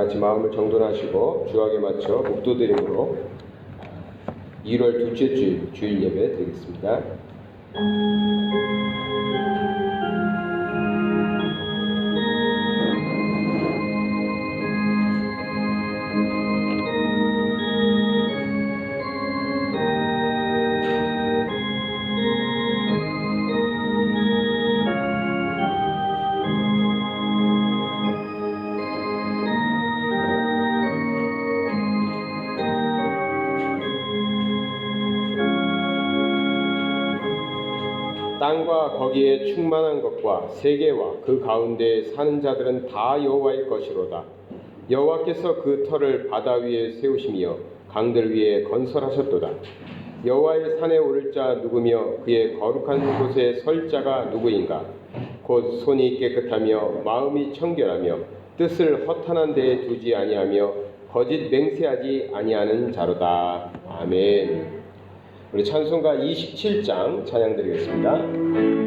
같이 마음을 정돈하시고 주악에 맞춰 묵도드림으로 1월 둘째 주일 예배 드리겠습니다. 땅과 거기에 충만한 것과 세계와 그 가운데 사는 자들은 다 여호와의 것이로다. 여호와께서 그 터를 바다 위에 세우시며 강들 위에 건설하셨도다. 여호와의 산에 오를 자 누구며 그의 거룩한 곳에 설 자가 누구인가? 곧 손이 깨끗하며 마음이 청결하며 뜻을 허탄한 데에 두지 아니하며 거짓 맹세하지 아니하는 자로다. 아멘. 우리 찬송가 27장 찬양 드리겠습니다.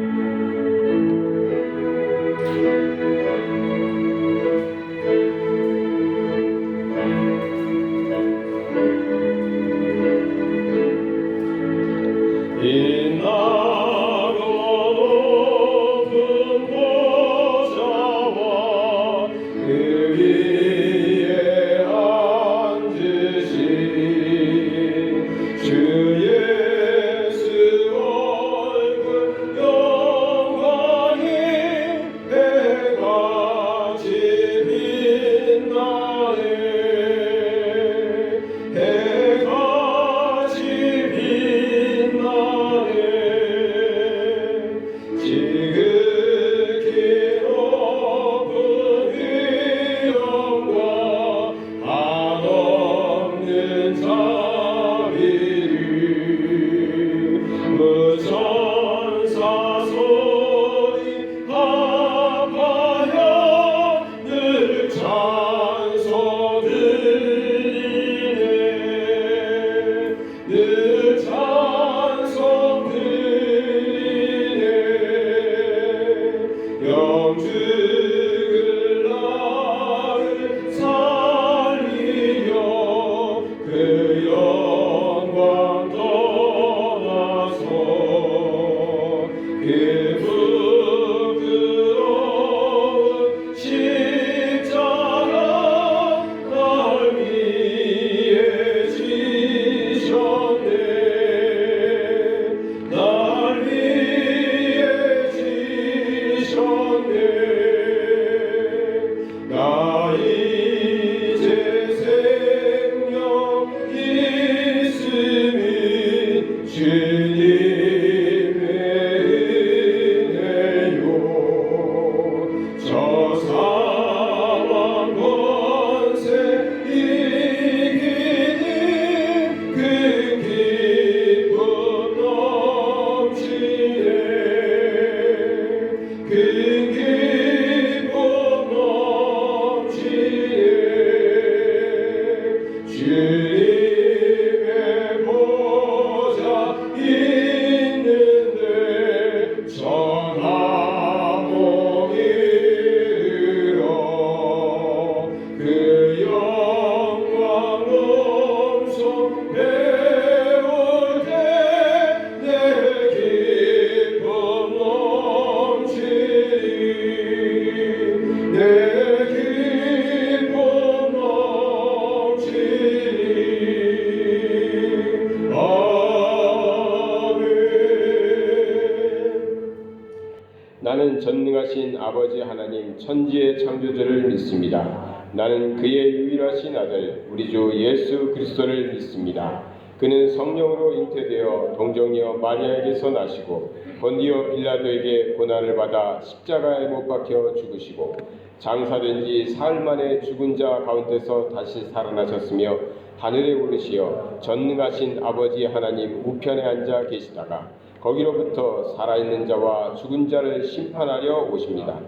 나는 전능하신 아버지 하나님 천지의 창조주를 믿습니다. 나는 그의 유일하신 아들 우리 주 예수 그리스도를 믿습니다. 그는 성령으로 잉태되어 동정녀 마리아에게서 나시고 본디오 빌라도에게 고난을 받아 십자가에 못 박혀 죽으시고 장사된 지 사흘 만에 죽은 자 가운데서 다시 살아나셨으며 하늘에 오르시어 전능하신 아버지 하나님 우편에 앉아 계시다가 거기로부터 살아있는 자와 죽은 자를 심판하려 오십니다.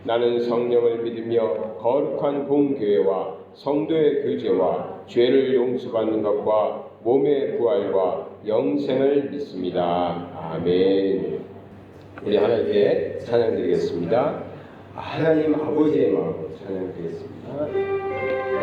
나는 성령을 믿으며 거룩한 공교회와 성도의 교제와 죄를 용서받는 것과 몸의 부활과 영생을 믿습니다. 아멘. 우리 하나님께 찬양드리겠습니다. 하나님 아버지의 마음으로 찬양드리겠습니다.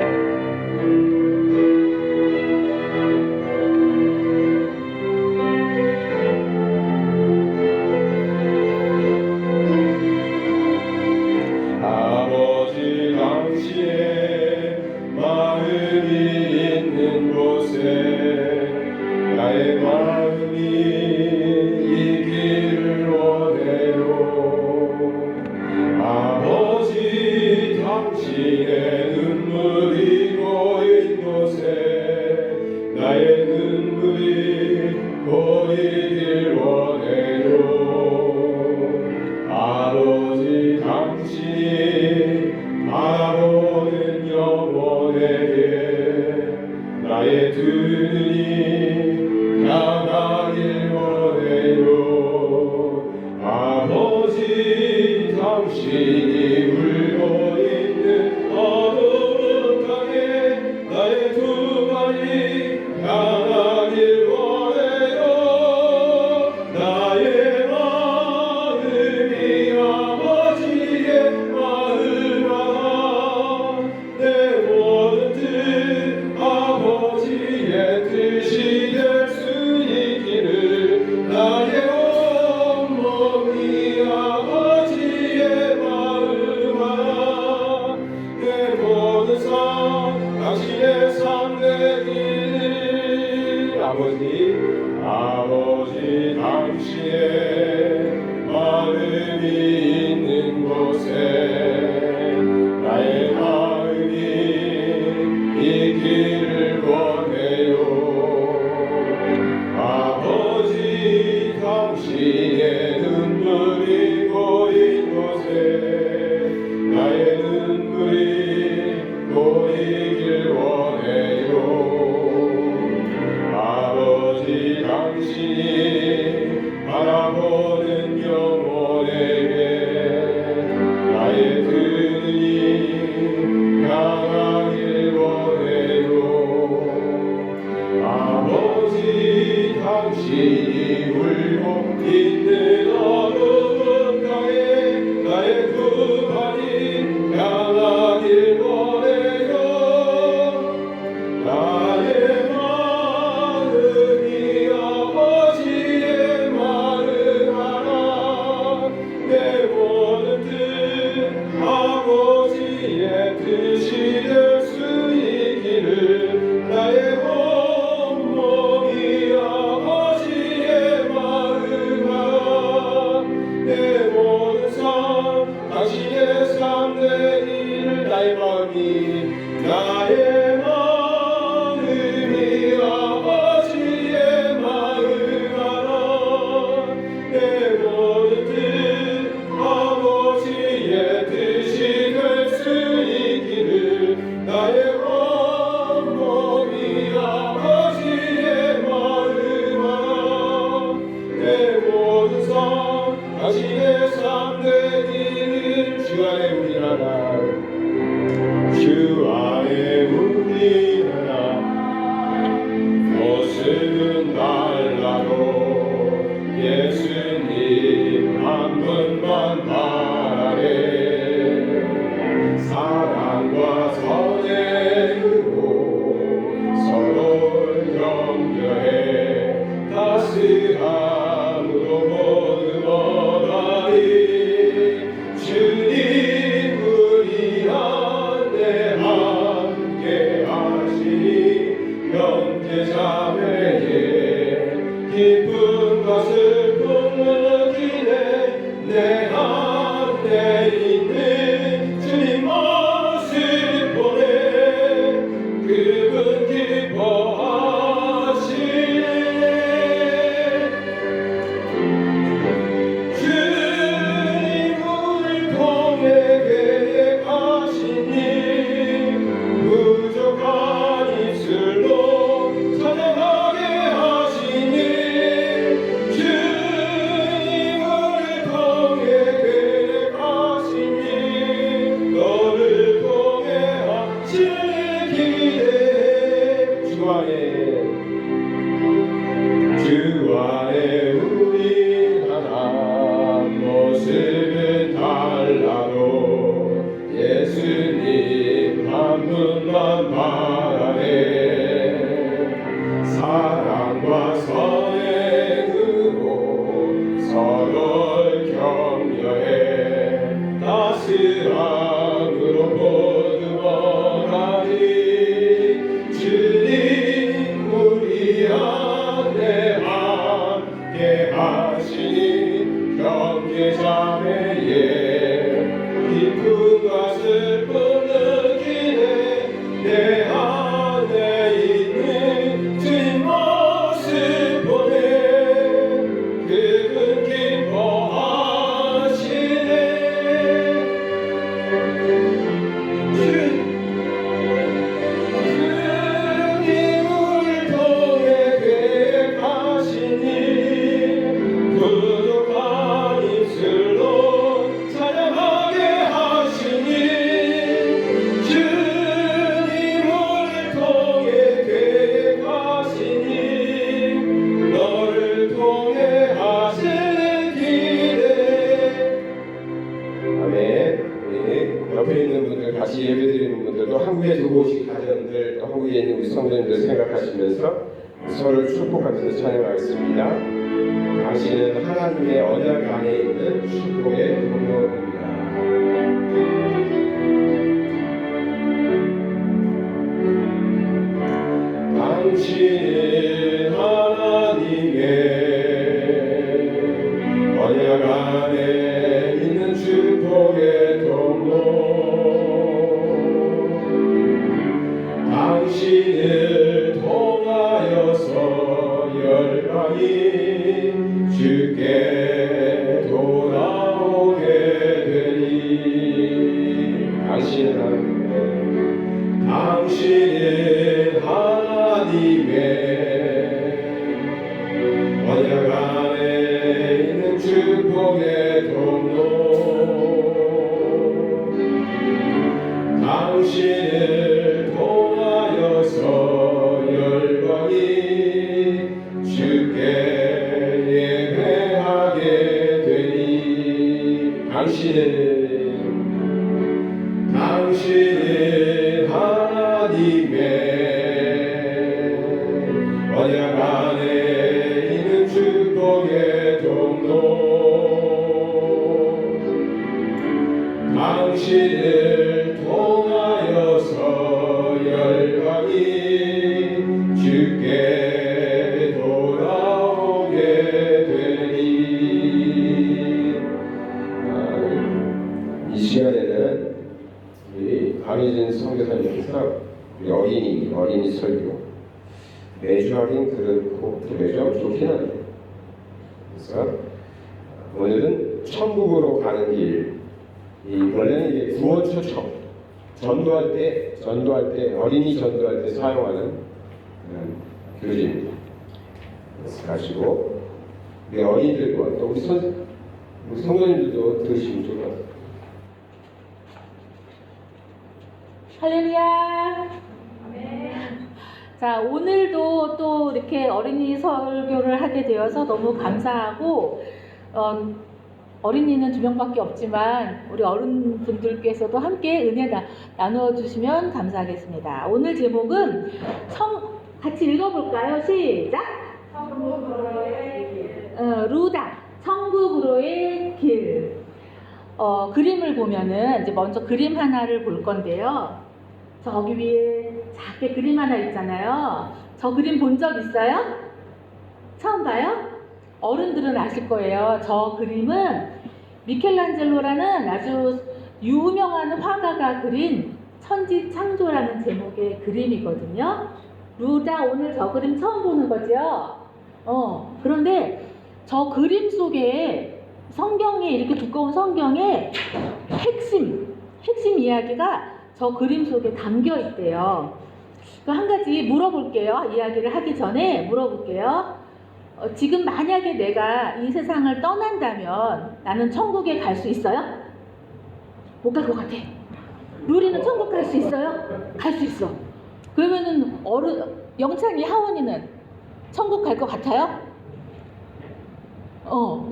예수님 한 분만 우리 성도님들 생각하시면서 서로를 축복하면서 찬양하겠습니다. 당신은 하나님의 언약 안에 있는 축복의 통로입니다. 당신은 하나님의 언약 안에 있는 축복의 통로. 당신을 통하여서 열방이 주께 돌아오게 되니. 당신은 하나님의 언약 안에 있는 축복의 통로. 당신을 통하여서 열방이 주께 예배하게 되니. 당신은 하나님의 언약 안에 있는 축복의 통로. 당신을 통하여서 열방이 주께 돌아오게 되니. 이 시간에는 우리 강희진 선교사님께서 우리 어린이 설교 매주 하긴 그렇고 또 매주 하면 좋긴 한데, 그래서 오늘은 천국으로 가는 길. 원래는 이게 구원초청 전도할 때 어린이 전도할 때 사용하는 교재입니다. 그래서 가시고 우리 어린이들과 또 우리 성도님들도 들으시면 좋을 것 같아요. 할렐루야. 자, 오늘도 또 이렇게 어린이 설교를 하게 되어서 너무 감사하고, 어린이는 2명밖에 없지만 우리 어른분들께서도 함께 은혜 나누어 주시면 감사하겠습니다. 오늘 제목은 같이 읽어볼까요? 시작. 루다 천국으로의 길. 그림을 보면은 이제 먼저 그림 하나를 볼 건데요. 저기 위에 작게 그림 하나 있잖아요. 저 그림 본 적 있어요? 처음 봐요? 어른들은 아실 거예요. 저 그림은 미켈란젤로라는 아주 유명한 화가가 그린 천지창조라는 제목의 그림이거든요. 루다 오늘 저 그림 처음 보는 거죠? 그런데 저 그림 속에 성경에, 이렇게 두꺼운 성경에 핵심 이야기가 저 그림 속에 담겨 있대요. 한 가지 물어볼게요. 이야기를 하기 전에 물어볼게요. 지금 만약에 내가 이 세상을 떠난다면 나는 천국에 갈 수 있어요? 못 갈 것 같아. 루리는 천국 갈 수 있어요? 갈 수 있어. 그러면은 영찬이, 하원이는 천국 갈 것 같아요?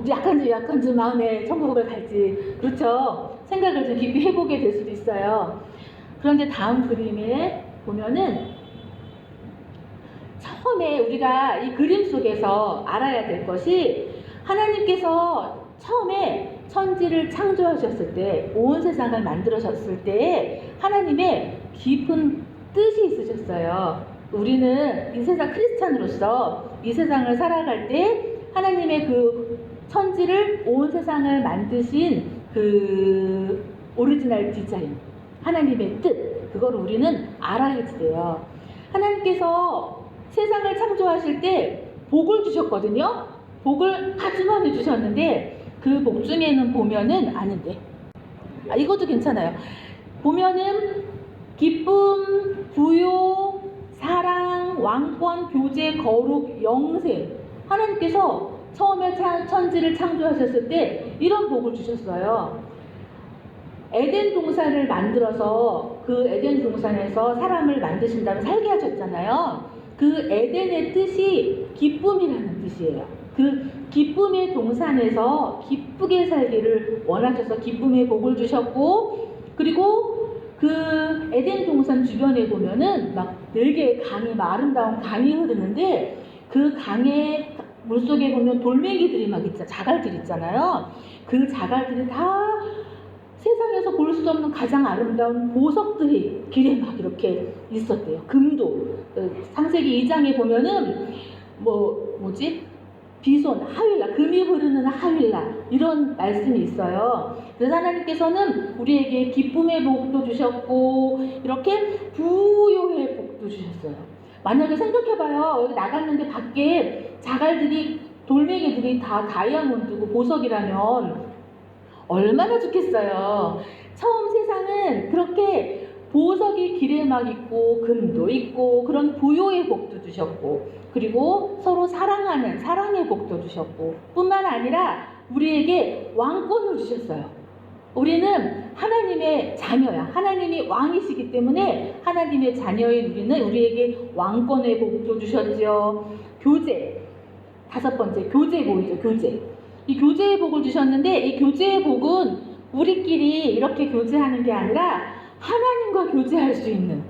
약간 좀 마음에 천국을 갈지, 그렇죠? 생각을 좀 깊이 해보게 될 수도 있어요. 그런데 다음 그림에 보면은 처음에 우리가 이 그림 속에서 알아야 될 것이, 하나님께서 처음에 천지를 창조하셨을 때, 온 세상을 만들어졌을 때 하나님의 깊은 뜻이 있으셨어요. 우리는 이 세상 크리스찬으로서 이 세상을 살아갈 때 하나님의 그 천지를, 온 세상을 만드신 그 오리지널 디자인, 하나님의 뜻, 그거를 우리는 알아야지 돼요. 하나님께서 세상을 창조하실 때 복을 주셨거든요. 복을 아주 많이 주셨는데 그 복 중에는 보면은 아닌데, 이것도 괜찮아요. 보면은 기쁨, 부요, 사랑, 왕권, 교제, 거룩, 영생, 하나님께서 처음에 천지를 창조하셨을 때 이런 복을 주셨어요. 에덴 동산을 만들어서 그 에덴 동산에서 사람을 만드신 다음에 살게 하셨잖아요. 그 에덴의 뜻이 기쁨이라는 뜻이에요. 그 기쁨의 동산에서 기쁘게 살기를 원하셔서 기쁨의 복을 주셨고, 그리고 그 그 에덴 동산 주변에 보면은 막 4개의 강이, 막 아름다운 강이 흐르는데 그 강의 물속에 보면 돌멩이들이 막 있잖아요. 자갈들 있잖아요. 그 자갈들이 다 세상에서 볼 수 없는 가장 아름다운 보석들이 길에 막 이렇게 있었대요. 금도. 창세기 2장에 보면은 비손, 하윌라, 금이 흐르는 하윌라 이런 말씀이 있어요. 그래서 하나님께서는 우리에게 기쁨의 복도 주셨고 이렇게 부요의 복도 주셨어요. 만약에 생각해봐요. 여기 나갔는데 밖에 자갈들이, 돌멩이들이 다 다이아몬드고 보석이라면 얼마나 좋겠어요. 처음 세상은 그렇게 보석이 길에 막 있고 금도 있고 그런 부요의 복도 주셨고, 그리고 서로 사랑하는 사랑의 복도 주셨고, 뿐만 아니라 우리에게 왕권을 주셨어요. 우리는 하나님의 자녀야. 하나님이 왕이시기 때문에 하나님의 자녀인 우리에게 왕권의 복도 주셨죠. 교제, 5번째 교제복이죠. 교제. 이 교제의 복을 주셨는데, 이 교제의 복은 우리끼리 이렇게 교제하는 게 아니라 하나님과 교제할 수 있는,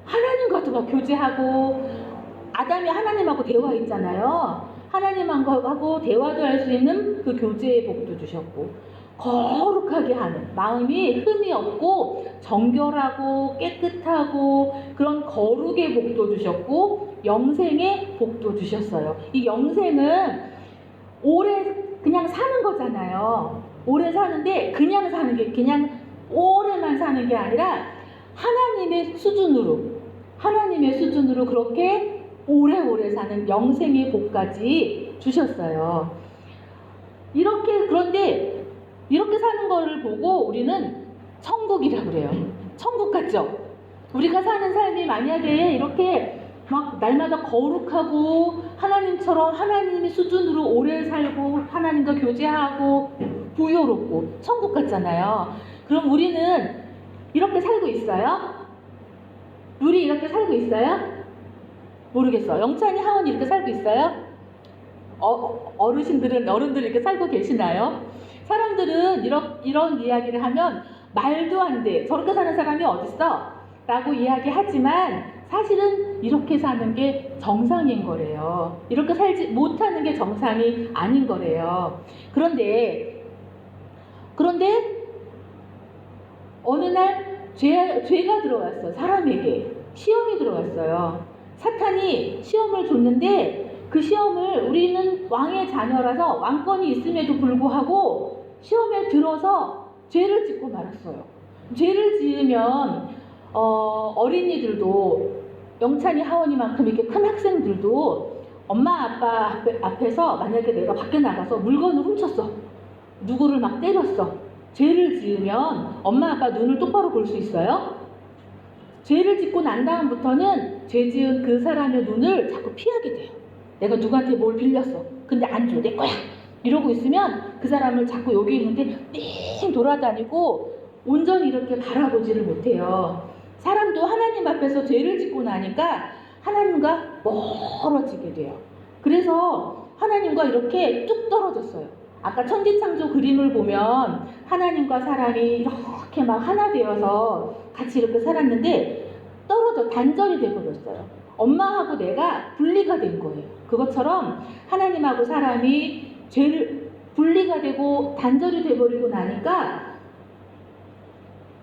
하나님과도 교제하고, 아담이 하나님하고 대화했잖아요. 하나님하고 대화도 할 수 있는 그 교제의 복도 주셨고, 거룩하게 하는, 마음이 흠이 없고 정결하고 깨끗하고 그런 거룩의 복도 주셨고, 영생의 복도 주셨어요. 이 영생은 오래 그냥 사는 거잖아요. 오래 사는데 그냥 사는 게, 그냥 오래만 사는 게 아니라 하나님의 수준으로 그렇게 오래오래 사는 영생의 복까지 주셨어요. 그런데 이렇게 사는 거를 보고 우리는 천국이라고 그래요. 천국 같죠? 우리가 사는 삶이 만약에 이렇게 막 날마다 거룩하고 하나님처럼 하나님의 수준으로 오래 살고 하나님과 교제하고 부요롭고 천국 같잖아요. 그럼 우리는 이렇게 살고 있어요? 우리 이렇게 살고 있어요? 모르겠어. 영찬이, 하원이 이렇게 살고 있어요? 어른들 이렇게 살고 계시나요? 사람들은 이런 이야기를 하면 말도 안 돼, 저렇게 사는 사람이 어딨어? 라고 이야기하지만 사실은 이렇게 사는 게 정상인 거래요. 이렇게 살지 못하는 게 정상이 아닌 거래요. 그런데 어느 날 죄가 들어왔어. 사람에게 시험이 들어왔어요. 사탄이 시험을 줬는데 그 시험을, 우리는 왕의 자녀라서 왕권이 있음에도 불구하고 시험에 들어서 죄를 짓고 말았어요. 죄를 지으면 어린이들도, 영찬이, 하원이만큼 이렇게 큰 학생들도 엄마 아빠 앞에서 만약에 내가 밖에 나가서 물건을 훔쳤어, 누구를 막 때렸어, 죄를 지으면 엄마 아빠 눈을 똑바로 볼 수 있어요? 죄를 짓고 난 다음부터는 죄 지은 그 사람의 눈을 자꾸 피하게 돼요. 내가 누구한테 뭘 빌렸어, 근데 안 줘, 내 거야, 이러고 있으면 그 사람을 자꾸 여기 있는데 띵 돌아다니고 온전히 이렇게 바라보지를 못해요. 사람도 하나님 앞에서 죄를 짓고 나니까 하나님과 멀어지게 돼요. 그래서 하나님과 이렇게 뚝 떨어졌어요. 아까 천지창조 그림을 보면 하나님과 사람이 이렇게 막 하나 되어서 같이 이렇게 살았는데 단절이 되어버렸어요. 엄마하고 내가 분리가 된 거예요. 그것처럼 하나님하고 사람이 분리가 되고 단절이 돼버리고 나니까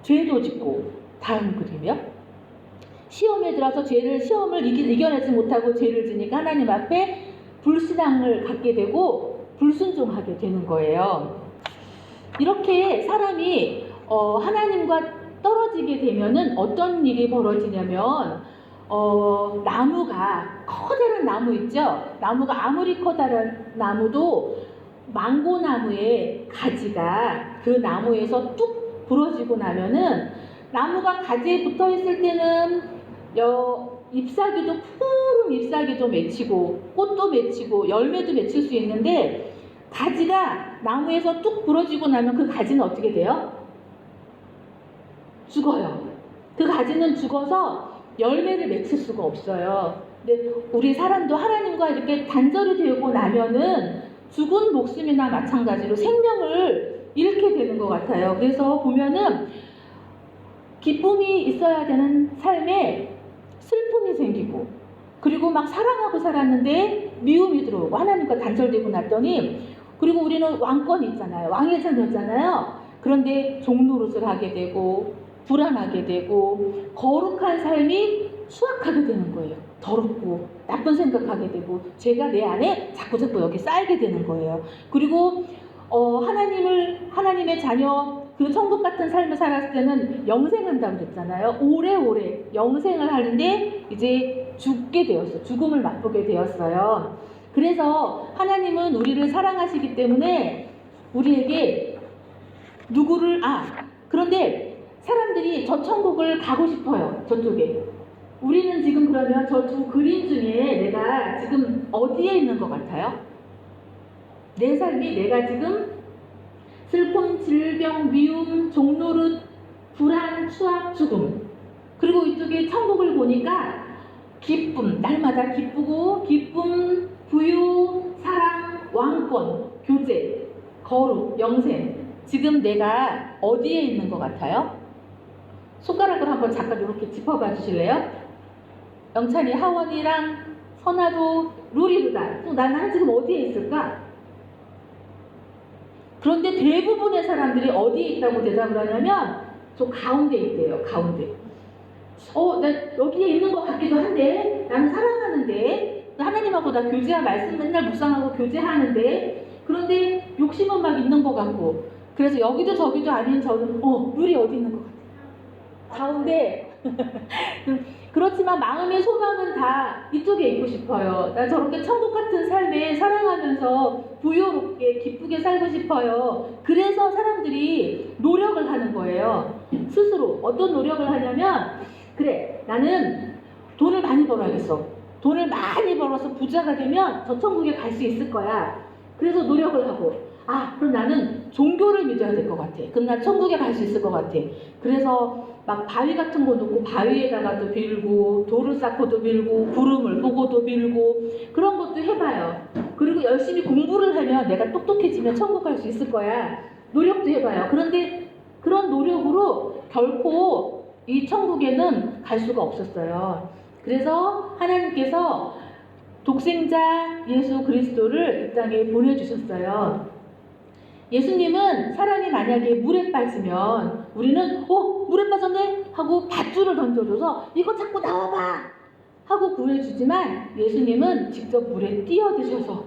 죄도 짓고, 다음 그림이요. 시험에 들어서 시험을 이겨내지 못하고 죄를 지니까 하나님 앞에 불신앙을 갖게 되고 불순종하게 되는 거예요. 이렇게 사람이 하나님과 떨어지게 되면은 어떤 일이 벌어지냐면, 나무가, 커다란 나무 있죠? 나무가 아무리 커다란 나무도 망고나무의 가지가 그 나무에서 뚝 부러지고 나면은, 나무가 가지에 붙어 있을 때는 잎사귀도, 푸른 잎사귀도 맺히고 꽃도 맺히고 열매도 맺힐 수 있는데, 가지가 나무에서 뚝 부러지고 나면 그 가지는 어떻게 돼요? 죽어요. 그 가지는 죽어서 열매를 맺힐 수가 없어요. 근데 우리 사람도 하나님과 이렇게 단절이 되고 나면은 죽은 목숨이나 마찬가지로 생명을 잃게 되는 것 같아요. 그래서 보면은 기쁨이 있어야 되는 삶에 슬픔이 생기고, 그리고 막 사랑하고 살았는데 미움이 들어오고 하나님과 단절되고 났더니, 그리고 우리는 왕권이 있잖아요. 왕의 자녀잖아요. 그런데 종노릇을 하게 되고 불안하게 되고 거룩한 삶이 수확하게 되는 거예요. 더럽고 나쁜 생각하게 되고 죄가 내 안에 자꾸 여기 쌓이게 되는 거예요. 그리고 하나님의 자녀, 그 천국 같은 삶을 살았을 때는 영생한다고 그랬잖아요. 오래오래 영생을 하는데 이제 죽게 되었어요. 죽음을 맛보게 되었어요. 그래서 하나님은 우리를 사랑하시기 때문에 우리에게 그런데 사람들이 저 천국을 가고 싶어요. 저쪽에. 우리는 지금 그러면 저 두 그림 중에 내가 지금 어디에 있는 것 같아요? 내 삶이 내가 지금 슬픔, 질병, 미움, 종노릇, 불안, 추악, 죽음. 그리고 이쪽에 천국을 보니까 기쁨, 날마다 기쁘고 기쁨, 부유, 사랑, 왕권, 교제, 거룩, 영생. 지금 내가 어디에 있는 것 같아요? 손가락으로 한번 잠깐 이렇게 짚어봐 주실래요? 영찬이, 하원이랑 선아도, 루리루다. 나는 지금 어디에 있을까? 그런데 대부분의 사람들이 어디에 있다고 대답을 하냐면 저 가운데 있대요. 가운데. 나 여기에 있는 것 같기도 한데, 나는 사랑하는데, 하나님하고 나 말씀 맨날 묵상하고 교제하는데, 그런데 욕심은 막 있는 것 같고, 그래서 여기도 저기도 아닌 저는 룰이 어디 있는 것 같아요. 가운데. 그렇지만 마음의 소망은 다 이쪽에 있고 싶어요. 나 저렇게 천국 같은 삶에 사랑하면서 부유롭게 기쁘게 살고 싶어요. 그래서 사람들이 노력을 하는 거예요. 스스로 어떤 노력을 하냐면, 그래, 나는 돈을 많이 벌어야겠어. 돈을 많이 벌어서 부자가 되면 저 천국에 갈 수 있을 거야. 그래서 노력을 하고, 그럼 나는 종교를 믿어야 될 것 같아. 그럼 난 천국에 갈 수 있을 것 같아. 그래서 막 바위 같은 거 놓고 바위에다가도 빌고, 돌을 쌓고도 빌고, 구름을 보고도 빌고, 그런 것도 해봐요. 그리고 열심히 공부를 하면 내가 똑똑해지면 천국 갈 수 있을 거야. 노력도 해봐요. 그런데 그런 노력으로 결코 이 천국에는 갈 수가 없었어요. 그래서 하나님께서 독생자 예수 그리스도를 이 땅에 보내주셨어요. 예수님은 사람이 만약에 물에 빠지면 우리는 물에 빠졌네? 하고 밧줄을 던져줘서 이거 자꾸 나와봐! 하고 구해주지만 예수님은 직접 물에 뛰어드셔서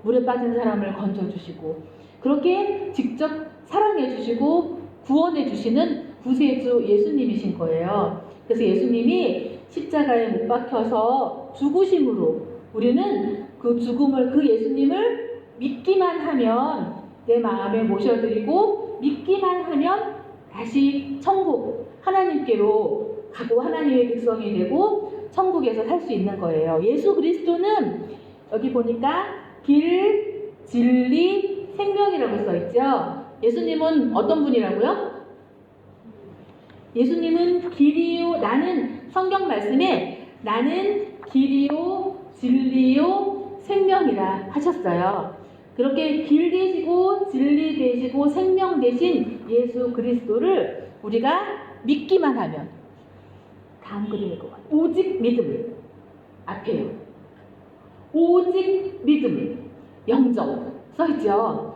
물에 빠진 사람을 건져주시고 그렇게 직접 사랑해주시고 구원해주시는 구세주 예수님이신 거예요. 그래서 예수님이 십자가에 못 박혀서 죽으심으로 우리는 그 죽음을, 그 예수님을 믿기만 하면 내 마음에 모셔드리고 믿기만 하면 다시 천국 하나님께로 가고 하나님의 백성이 되고 천국에서 살 수 있는 거예요. 예수 그리스도는 여기 보니까 길, 진리, 생명이라고 써있죠. 예수님은 어떤 분이라고요? 예수님은 길이요, 나는 성경 말씀에 나는 길이요, 진리요, 생명이라 하셨어요. 그렇게 길 되시고 진리 되시고 생명 되신 예수 그리스도를 우리가 믿기만 하면, 다음 그림일 것 같아요. 오직 믿음 앞에요. 오직 믿음, 영적 써있죠.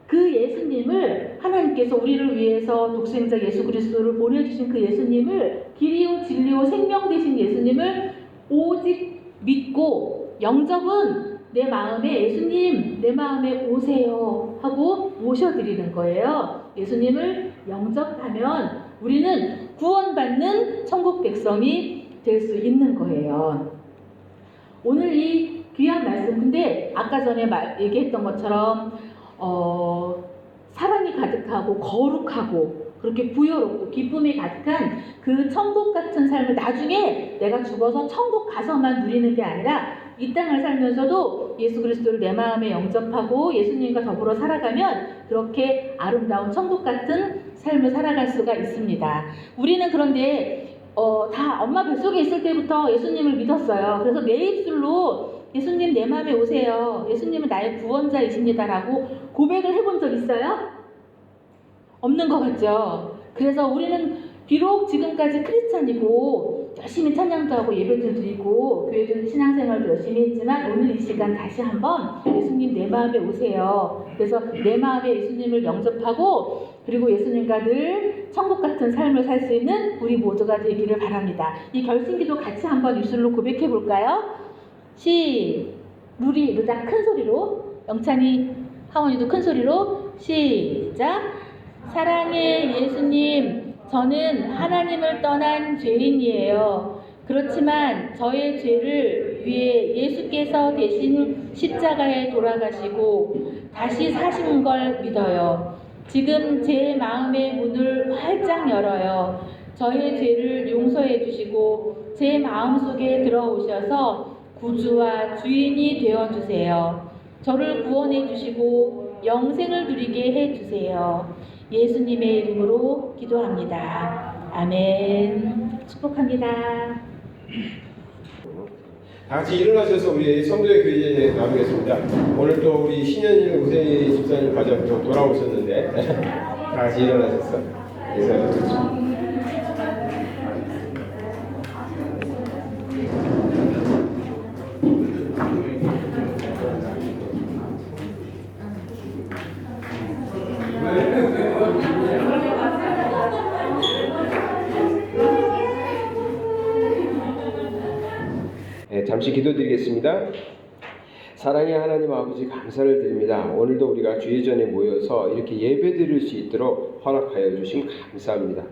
그 예수님을 하나님께서 우리를 위해서 독생자 예수 그리스도를 보내주신 그 예수님을, 길이요 진리요 생명 되신 예수님을 오직 믿고, 영접은 내 마음에 예수님 내 마음에 오세요 하고 모셔드리는 거예요. 예수님을 영접하면 우리는 구원받는 천국 백성이 될 수 있는 거예요. 오늘 이 귀한 말씀, 근데 아까 전에 얘기했던 것처럼 사랑이 가득하고 거룩하고 그렇게 부여롭고 기쁨이 가득한 그 천국 같은 삶을 나중에 내가 죽어서 천국 가서만 누리는 게 아니라 이 땅을 살면서도 예수 그리스도를 내 마음에 영접하고 예수님과 더불어 살아가면 그렇게 아름다운 천국 같은 삶을 살아갈 수가 있습니다. 우리는 그런데 다 엄마 뱃속에 있을 때부터 예수님을 믿었어요. 그래서 내 입술로 예수님 내 마음에 오세요, 예수님은 나의 구원자이십니다라고 고백을 해본 적 있어요? 없는 것 같죠? 그래서 우리는 비록 지금까지 크리스찬이고 열심히 찬양도 하고 예배도 드리고 교회도 신앙생활도 열심히 했지만 오늘 이 시간 다시 한번 예수님 내 마음에 오세요. 그래서 내 마음에 예수님을 영접하고 그리고 예수님과 늘 천국 같은 삶을 살 수 있는 우리 모두가 되기를 바랍니다. 이 결심기도 같이 한번 입술로 고백해 볼까요? 루다 큰 소리로, 영찬이 하원이도 큰 소리로 시작. 사랑해 예수님, 저는 하나님을 떠난 죄인이에요. 그렇지만 저의 죄를 위해 예수께서 대신 십자가에 돌아가시고 다시 사신 걸 믿어요. 지금 제 마음의 문을 활짝 열어요. 저의 죄를 용서해 주시고 제 마음속에 들어오셔서 구주와 주인이 되어 주세요. 저를 구원해 주시고 영생을 누리게 해 주세요. 예수님의 이름으로 기도합니다. 아멘. 축복합니다. 다 같이 일어나셔서 우리 성도의 교제에 나누겠습니다. 오늘 또 우리 신현일 우세희 집사님 가정 또 돌아오셨는데 다 같이 일어나셔서 인사를 드리죠. 잠시 기도드리겠습니다. 사랑의 하나님 아버지 감사를 드립니다. 오늘도 우리가 주의 전에 모여서 이렇게 예배드릴 수 있도록 허락하여 주심 감사합니다.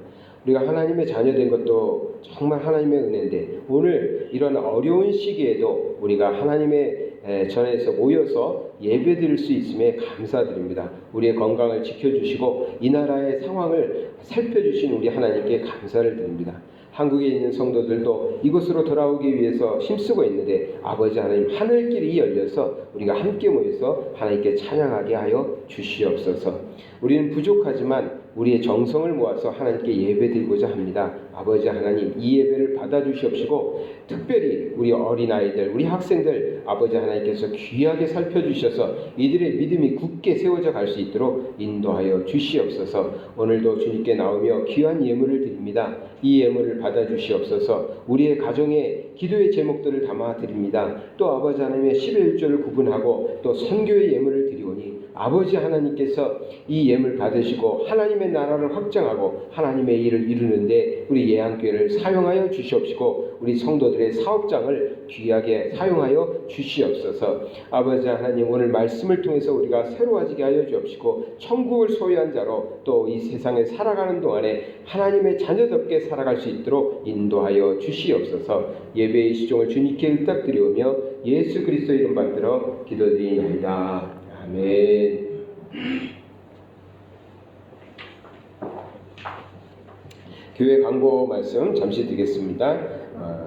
우리가 하나님의 자녀된 것도 정말 하나님의 은혜인데 오늘 이런 어려운 시기에도 우리가 하나님의 전에서 모여서 예배드릴 수 있음에 감사드립니다. 우리의 건강을 지켜주시고 이 나라의 상황을 살펴주신 우리 하나님께 감사를 드립니다. 한국에 있는 성도들도 이곳으로 돌아오기 위해서 힘쓰고 있는데 아버지 하나님 하늘길이 열려서 우리가 함께 모여서 하나님께 찬양하게 하여 주시옵소서. 우리는 부족하지만 우리의 정성을 모아서 하나님께 예배드리고자 합니다. 아버지 하나님 이 예배를 받아주시옵시고 특별히 우리 어린아이들 우리 학생들 아버지 하나님께서 귀하게 살펴주셔서 이들의 믿음이 굳게 세워져 갈 수 있도록 인도하여 주시옵소서. 오늘도 주님께 나오며 귀한 예물을 드립니다. 이 예물을 받아주시옵소서. 우리의 가정에 기도의 제목들을 담아 드립니다. 또 아버지 하나님의 11조를 1조를 구분하고 또 선교의 예물을 드리오니 아버지 하나님께서 이 예물 받으시고 하나님의 나라를 확장하고 하나님의 일을 이루는데 우리 예한교회를 사용하여 주시옵시고 우리 성도들의 사업장을 귀하게 사용하여 주시옵소서. 아버지 하나님 오늘 말씀을 통해서 우리가 새로워지게 하여 주옵시고 천국을 소유한 자로 또 이 세상에 살아가는 동안에 하나님의 자녀답게 살아갈 수 있도록 인도하여 주시옵소서. 예배의 시종을 주님께 의탁드리오며 예수 그리스도 이름 받들어 기도드리나이다. 아멘. 교회 광고 말씀 잠시 드리겠습니다.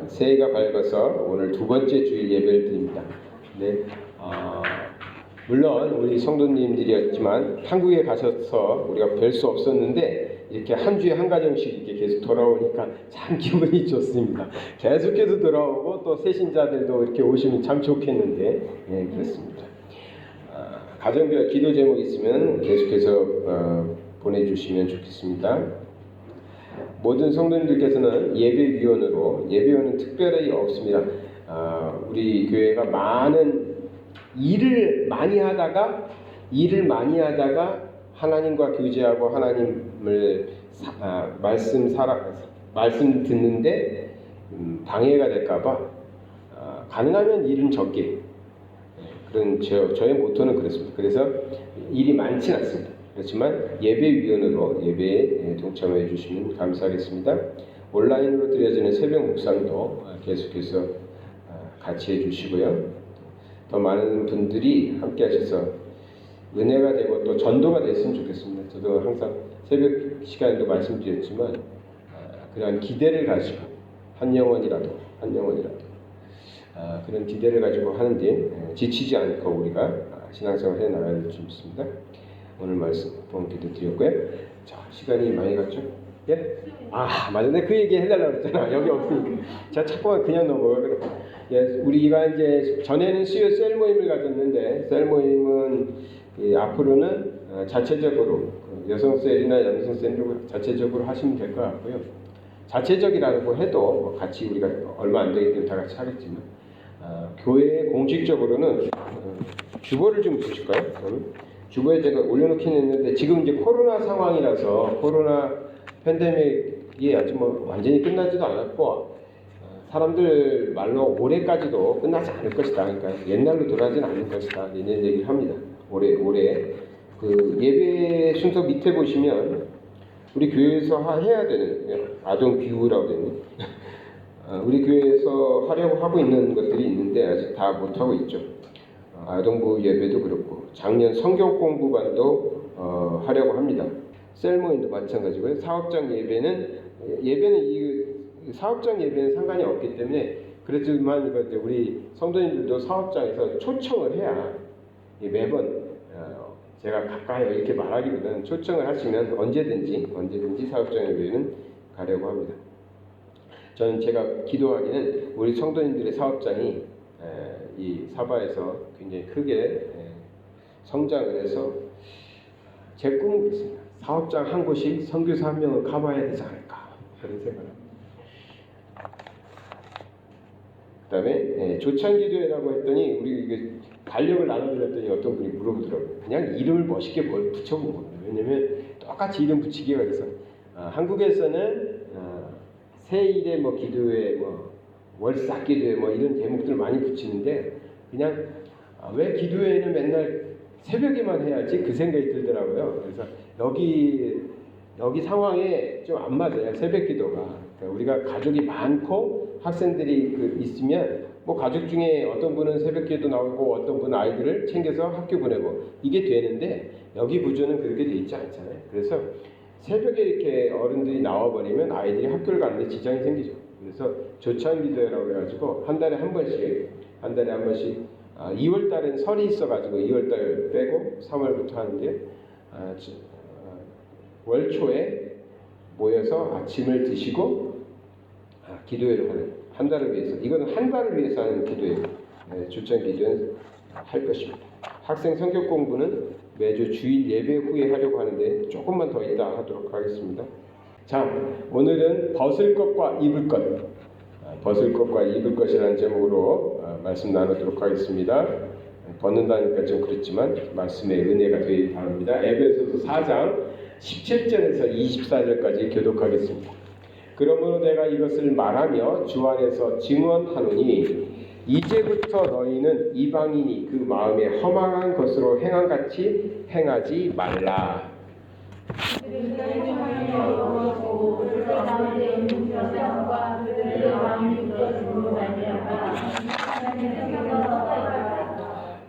새해가 밝아서 오늘 두 번째 주일 예배를 드립니다. 네, 물론 우리 성도님들이었지만 한국에 가셔서 우리가 뵐 수 없었는데 이렇게 한 주에 한 가정씩 이렇게 계속 돌아오니까 참 기분이 좋습니다. 계속해서 돌아오고 또 새신자들도 이렇게 오시면 참 좋겠는데 네, 그렇습니다. 가정별 기도 제목 있으면 계속해서 보내주시면 좋겠습니다. 모든 성도님들께서는 예배위원으로 예배위원은 특별히 없습니다. 우리 교회가 많은 일을 많이 하다가 하나님과 교제하고 하나님을 말씀 듣는데 방해가 될까봐 가능하면 일은 적게 그런 저의 모토는 그렇습니다. 그래서 일이 많지는 않습니다. 그렇지만 예배위원으로 예배에 동참해 주시면 감사하겠습니다. 온라인으로 드려지는 새벽 묵상도 계속해서 같이 해주시고요. 더 많은 분들이 함께 하셔서 은혜가 되고 또 전도가 됐으면 좋겠습니다. 저도 항상 새벽 시간에도 말씀드렸지만 그런 기대를 가지고 한 영혼이라도 그런 기대를 가지고 하는데 지치지 않고 우리가 신앙생활 해 나가야 될 줄 믿습니다. 오늘 말씀 본 기도 드렸고요. 자, 시간이 많이 갔죠? 예? 맞았네. 그 얘기 해달라고 그랬잖아. 여기 없으니까. 제가 자꾸만 그냥 넘어가요. 예, 우리가 이제 전에는 수요 셀 모임을 가졌는데 셀 모임은 앞으로는 자체적으로 여성 셀이나 남성 셀로 자체적으로 하시면 될 것 같고요. 자체적이라고 해도 뭐 같이 우리가 얼마 안 되기 때문에 다 같이 하겠지만 교회 공식적으로는 주보를 좀 주실까요? 주보에 제가 올려놓긴 했는데 지금 이제 코로나 상황이라서 코로나 팬데믹이 아직 뭐 완전히 끝나지도 않았고 사람들 말로 올해까지도 끝나지 않을 것이다. 그러니까 옛날로 돌아가진 않을 것이다. 이런 얘기를 합니다. 올해 그 예배 순서 밑에 보시면 우리 교회에서 해야 되는 아동 비유라고 되는 우리 교회에서 하려고 하고 있는 것들이 있는데 아직 다 못하고 있죠. 아동부 예배도 그렇고 작년 성경 공부반도 하려고 합니다. 셀모인도 마찬가지고요. 사업장 예배는 이 사업장 예배는 상관이 없기 때문에 그렇지만 우리 성도님들도 사업장에서 초청을 해야 매번 제가 가까이 이렇게 말하기보다는 초청을 하시면 언제든지 사업장 예배는 가려고 합니다. 저는 제가 기도하기는 우리 성도님들의 사업장이 이 사바에서 굉장히 크게 성장을 해서 제 꿈은 그렇습니다. 사업장 한 곳이 선교사 한 명을 커버해야 되지 않을까 그런 생각을 합니다. 그 다음에 조창기도회라고 했더니 우리 이게 달력을 나눠드렸더니 어떤 분이 물어보더라고요. 그냥 이름을 멋있게 붙여본 겁니다. 왜냐면 똑같이 이름 붙이기가 그래서 한국에서는 새일의 뭐 기도회, 뭐 월삭 기도회 뭐 이런 제목들 많이 붙이는데 그냥 왜 기도회는 맨날 새벽에만 해야지 그 생각이 들더라고요. 그래서 여기 상황에 좀 안 맞아요. 새벽 기도가. 그러니까 우리가 가족이 많고 학생들이 있으면 뭐 가족 중에 어떤 분은 새벽 기도 나오고 어떤 분은 아이들을 챙겨서 학교 보내고 이게 되는데 여기 구조는 그렇게 돼 있지 않잖아요. 그래서 새벽에 이렇게 어른들이 나와버리면 아이들이 학교를 가는데 지장이 생기죠. 그래서 조창기도회라고 해가지고 한 달에 한 번씩 2월 달엔 설이 있어가지고 2월 달 빼고 3월부터 하는데 월 초에 모여서 아침을 드시고 기도회를 하는 한 달을 위해서 이거는 한 달을 위해서 하는 기도회예요. 조창기도회는 할 것입니다. 학생 성격 공부는 매주 주일 예배 후에 하려고 하는데 조금만 더 이따 하도록 하겠습니다. 자, 오늘은 벗을 것과 입을 것, 벗을 것과 입을 것이라는 제목으로 말씀 나누도록 하겠습니다. 벗는다니까 좀 그렇지만 말씀의 은혜가 되길 바랍니다. 에베소서 4장 17절에서 24절까지 교독하겠습니다. 그러므로 내가 이것을 말하며 주 안에서 증언하노니 이제부터 너희는 이방인이 그 마음에 허망한 것으로 행함같이 행하지 말라.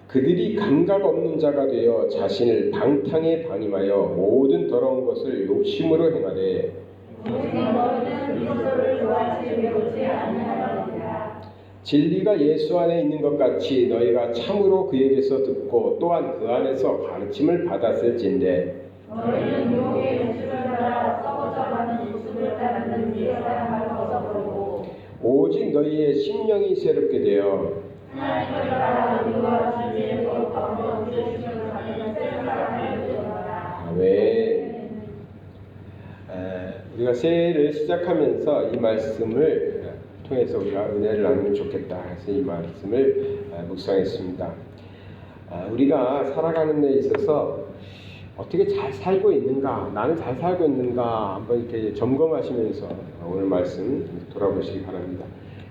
그들이 감각 없는 자가 되어 자신을 방탕에 방임하여 모든 더러운 것을 욕심으로 행하되 진리가 예수 안에 있는 것 같이 너희가 참으로 그에게서 듣고 또한 그 안에서 가르침을 받았을진데 너희는 유혹의 욕심을 따라 썩어져가는 욕심을 따르는 이 사랑을 벗어버리고 오직 너희의 심령이 새롭게 되어 하나님을 따라 의와 진리의 것 가운데 주시는 자기는 새 사람을 되어라. 아멘. 우리가 새해를 시작하면서 이 말씀을 통해서 우리가 은혜를 나누면 좋겠다 해서 이 말씀을 묵상했습니다. 우리가 살아가는 데 있어서 어떻게 잘 살고 있는가, 나는 잘 살고 있는가 한번 이렇게 점검하시면서 오늘 말씀 돌아보시기 바랍니다.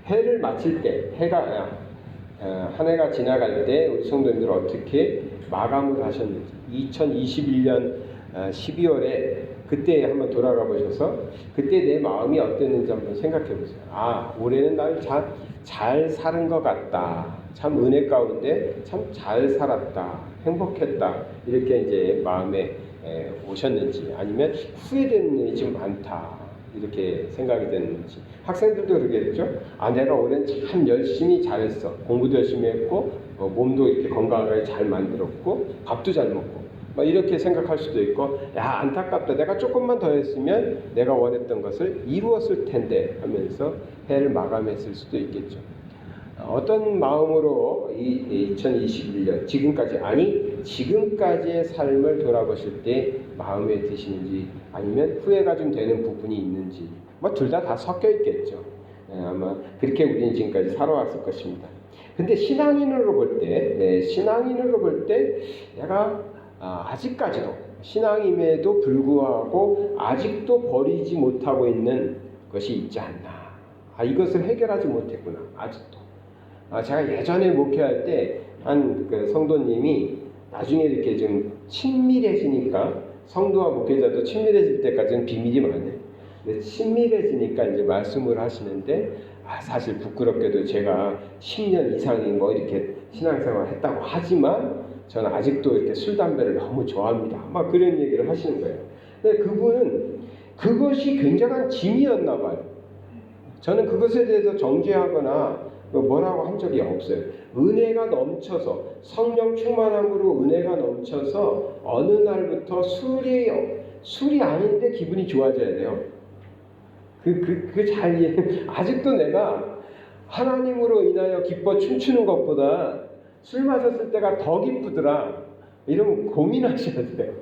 해를 마칠 때, 한 해가 지나갈 때 우리 성도님들 어떻게 마감을 하셨는지 2021년 12월에 그때 한번 돌아가 보셔서 그때 내 마음이 어땠는지 한번 생각해 보세요. 올해는 날 잘 사는 것 같다. 참 은혜 가운데 참 잘 살았다. 행복했다. 이렇게 이제 마음에 오셨는지 아니면 후회되는 일이 좀 많다. 이렇게 생각이 됐는지 학생들도 그러겠죠. 내가 올해는 참 열심히 잘했어. 공부도 열심히 했고 몸도 이렇게 건강하게 잘 만들었고 밥도 잘 먹고 이렇게 생각할 수도 있고 안타깝다. 내가 조금만 더 했으면 내가 원했던 것을 이루었을 텐데 하면서 해를 마감했을 수도 있겠죠. 어떤 마음으로 이 2021년 지금까지의 삶을 돌아보실 때 마음에 드시는지 아니면 후회가 좀 되는 부분이 있는지 뭐 둘 다 섞여 있겠죠. 아마 그렇게 우리는 지금까지 살아왔을 것입니다. 근데 신앙인으로 볼 때, 신앙인으로 볼 때 내가 아직까지도 신앙임에도 불구하고 아직도 버리지 못하고 있는 것이 있지 않나. 이것을 해결하지 못했구나. 아직도. 제가 예전에 목회할 때 한 그 성도님이 나중에 이렇게 좀 친밀해지니까 성도와 목회자도 친밀해질 때까지는 비밀이 많아요. 근데 친밀해지니까 이제 말씀을 하시는데 사실 부끄럽게도 제가 10년 이상인 거 이렇게 신앙생활 했다고 하지만 저는 아직도 이렇게 술 담배를 너무 좋아합니다. 막 그런 얘기를 하시는 거예요. 근데 그분은 그것이 굉장한 짐이었나 봐요. 저는 그것에 대해서 정죄하거나 뭐라고 한 적이 없어요. 은혜가 넘쳐서 성령 충만함으로 은혜가 넘쳐서 어느 날부터 술이 아닌데 기분이 좋아져야 돼요. 아직도 내가 하나님으로 인하여 기뻐 춤추는 것보다 술 마셨을 때가 더 기쁘더라. 이러면 고민하셔야 돼요.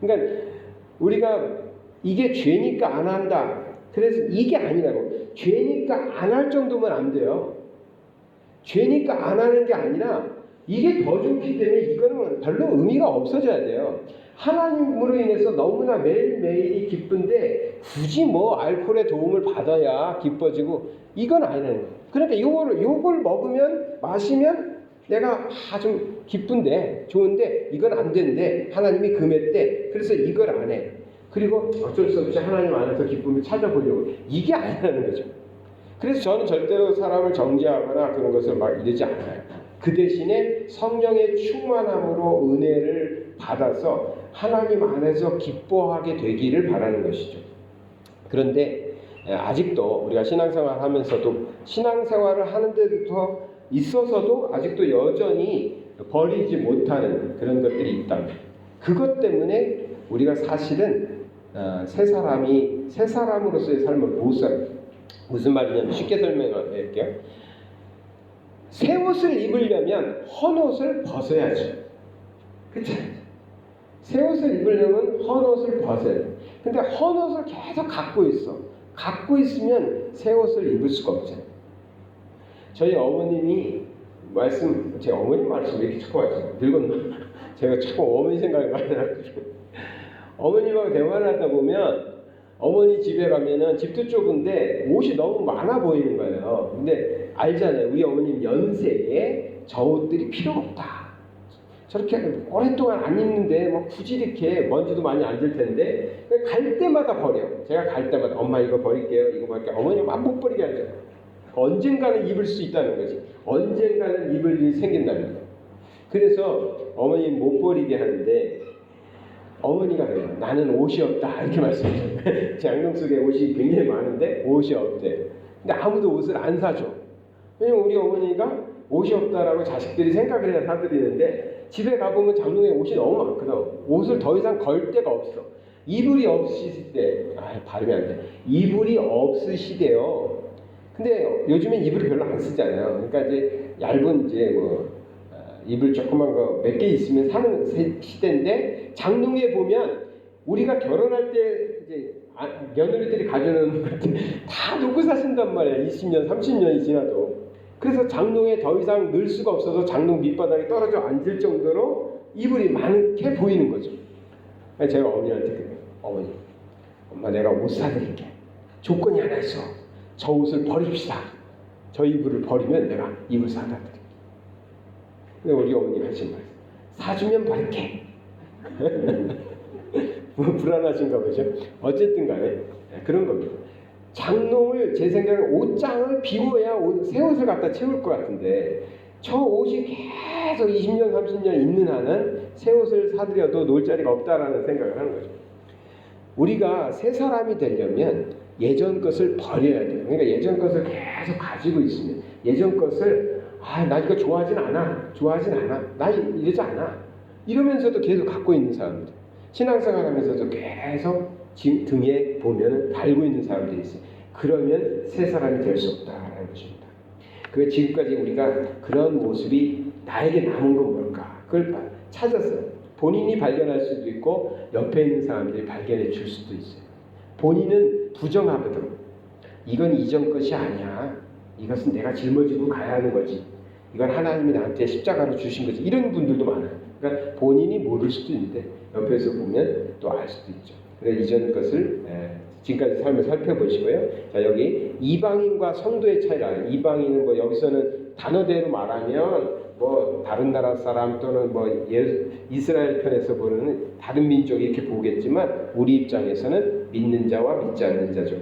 그러니까 우리가 이게 죄니까 안 한다. 그래서 이게 아니라고. 죄니까 안 할 정도면 안 돼요. 죄니까 안 하는 게 아니라 이게 더 좋기 때문에 이거는 별로 의미가 없어져야 돼요. 하나님으로 인해서 너무나 매일매일이 기쁜데 굳이 뭐 알코올의 도움을 받아야 기뻐지고 이건 아니라는 거예요. 그러니까 요걸 먹으면 마시면 내가 좀 기쁜데 좋은데 이건 안 된대. 하나님이 금했대. 그래서 이걸 안 해. 그리고 어쩔 수 없이 하나님 안에서 기쁨을 찾아보려고. 이게 아니라는 거죠. 그래서 저는 절대로 사람을 정죄하거나 그런 것을 막 이러지 않아요. 그 대신에 성령의 충만함으로 은혜를 받아서 하나님 안에서 기뻐하게 되기를 바라는 것이죠. 그런데 아직도 우리가 신앙생활을 하면서도 신앙생활을 하는데도 있어서도 아직도 여전히 버리지 못하는 그런 것들이 있다. 그것 때문에 우리가 사실은 새 사람으로서의 삶을 못 살아요. 무슨 말이냐면 쉽게 설명할게요. 새 옷을 입으려면 헌 옷을 벗어야죠. 그렇죠? 새 옷을 입으려면 헌 옷을 벗어야 돼. 근데 헌 옷을 계속 갖고 있어. 갖고 있으면 새 옷을 입을 수가 없잖아요. 저희 어머님이 제 어머님 말씀 왜 이렇게 자꾸 하시죠? 늙었나? 제가 자꾸 어머니 생각이 많이 나가지고. 어머님하고 대화를 하다 보면 어머니 집에 가면은 집도 좁은데 옷이 너무 많아 보이는 거예요. 근데 알잖아요. 우리 어머님 연세에 저 옷들이 필요 없다. 저렇게 오랫동안 안 입는데 뭐 굳이 이렇게 먼지도 많이 안 들 텐데 갈 때마다 버려. 제가 갈 때마다 엄마 이거 버릴게요. 이거 버릴게요. 어머님 못 버리게 하죠. 언젠가는 입을 수 있다는 거지. 언젠가는 입을 일이 생긴다는 거예요. 그래서 어머님 못 버리게 하는데 어머니가 그래요. 나는 옷이 없다. 이렇게 말씀해요. 제 안경 속에 옷이 굉장히 많은데 옷이 없대. 근데 아무도 옷을 안 사줘. 왜냐면 우리 어머니가 옷이 없다라고 자식들이 생각을 해야 사드리는데 집에 가보면 장롱에 옷이 너무 많거든. 옷을 더 이상 걸 데가 없어. 이불이 없으시대. 발음이 안 돼. 이불이 없으시대요. 근데 요즘엔 이불을 별로 안 쓰잖아요. 그러니까 이제 얇은 이불 조그만 거 몇 개 있으면 사는 시대인데 장롱에 보면 우리가 결혼할 때 이제 며느리들이 가져오는 것들 다 놓고 사신단 말이야. 20년, 30년이 지나도. 그래서 장롱에 더 이상 넣을 수가 없어서 장롱 밑바닥에 떨어져 앉을 정도로 이불이 많게 보이는 거죠. 제가 어머니한테 그래요. 어머니, 엄마 내가 옷 사드릴게. 조건이 하나 있어. 저 옷을 버립시다. 저 이불을 버리면 내가 이불 사다 드릴게. 근데 우리 어머니가 하신 말, 사주면 버릴게. 불안하신가 보죠. 어쨌든 간에 그런 겁니다. 장롱을 제 생각에 옷장을 비워야 새 옷을 갖다 채울 것 같은데 저 옷이 계속 20년 30년 있는 한은 새 옷을 사드려도 놀 자리가 없다라는 생각을 하는 거죠. 우리가 새 사람이 되려면 예전 것을 버려야 돼요. 그러니까 예전 것을 계속 가지고 있으면 예전 것을 나 이거 좋아하진 않아. 나 이러지 않아. 이러면서도 계속 갖고 있는 사람들. 신앙생활 하면서도 계속 등에 보면 달고 있는 사람들이 있어요. 그러면 새 사람이 될 수 없다라는 것입니다. 그 지금까지 우리가 그런 모습이 나에게 남은 건 뭘까? 그걸 찾았어요. 본인이 발견할 수도 있고 옆에 있는 사람들이 발견해 줄 수도 있어요. 본인은 부정하거든. 이건 이전 것이 아니야. 이것은 내가 짊어지고 가야 하는 거지. 이건 하나님이 나한테 십자가로 주신 거지. 이런 분들도 많아요. 그러니까 본인이 모를 수도 있는데 옆에서 보면 또 알 수도 있죠. 그래서 이전 것을 지금까지 삶을 살펴보시고요. 자, 여기 이방인과 성도의 차이를 알아요. 이방인은 뭐 여기서는 단어대로 말하면 뭐 다른 나라 사람 또는 뭐 이스라엘 편에서 보는 다른 민족 이렇게 보겠지만 우리 입장에서는 믿는 자와 믿지 않는 자죠.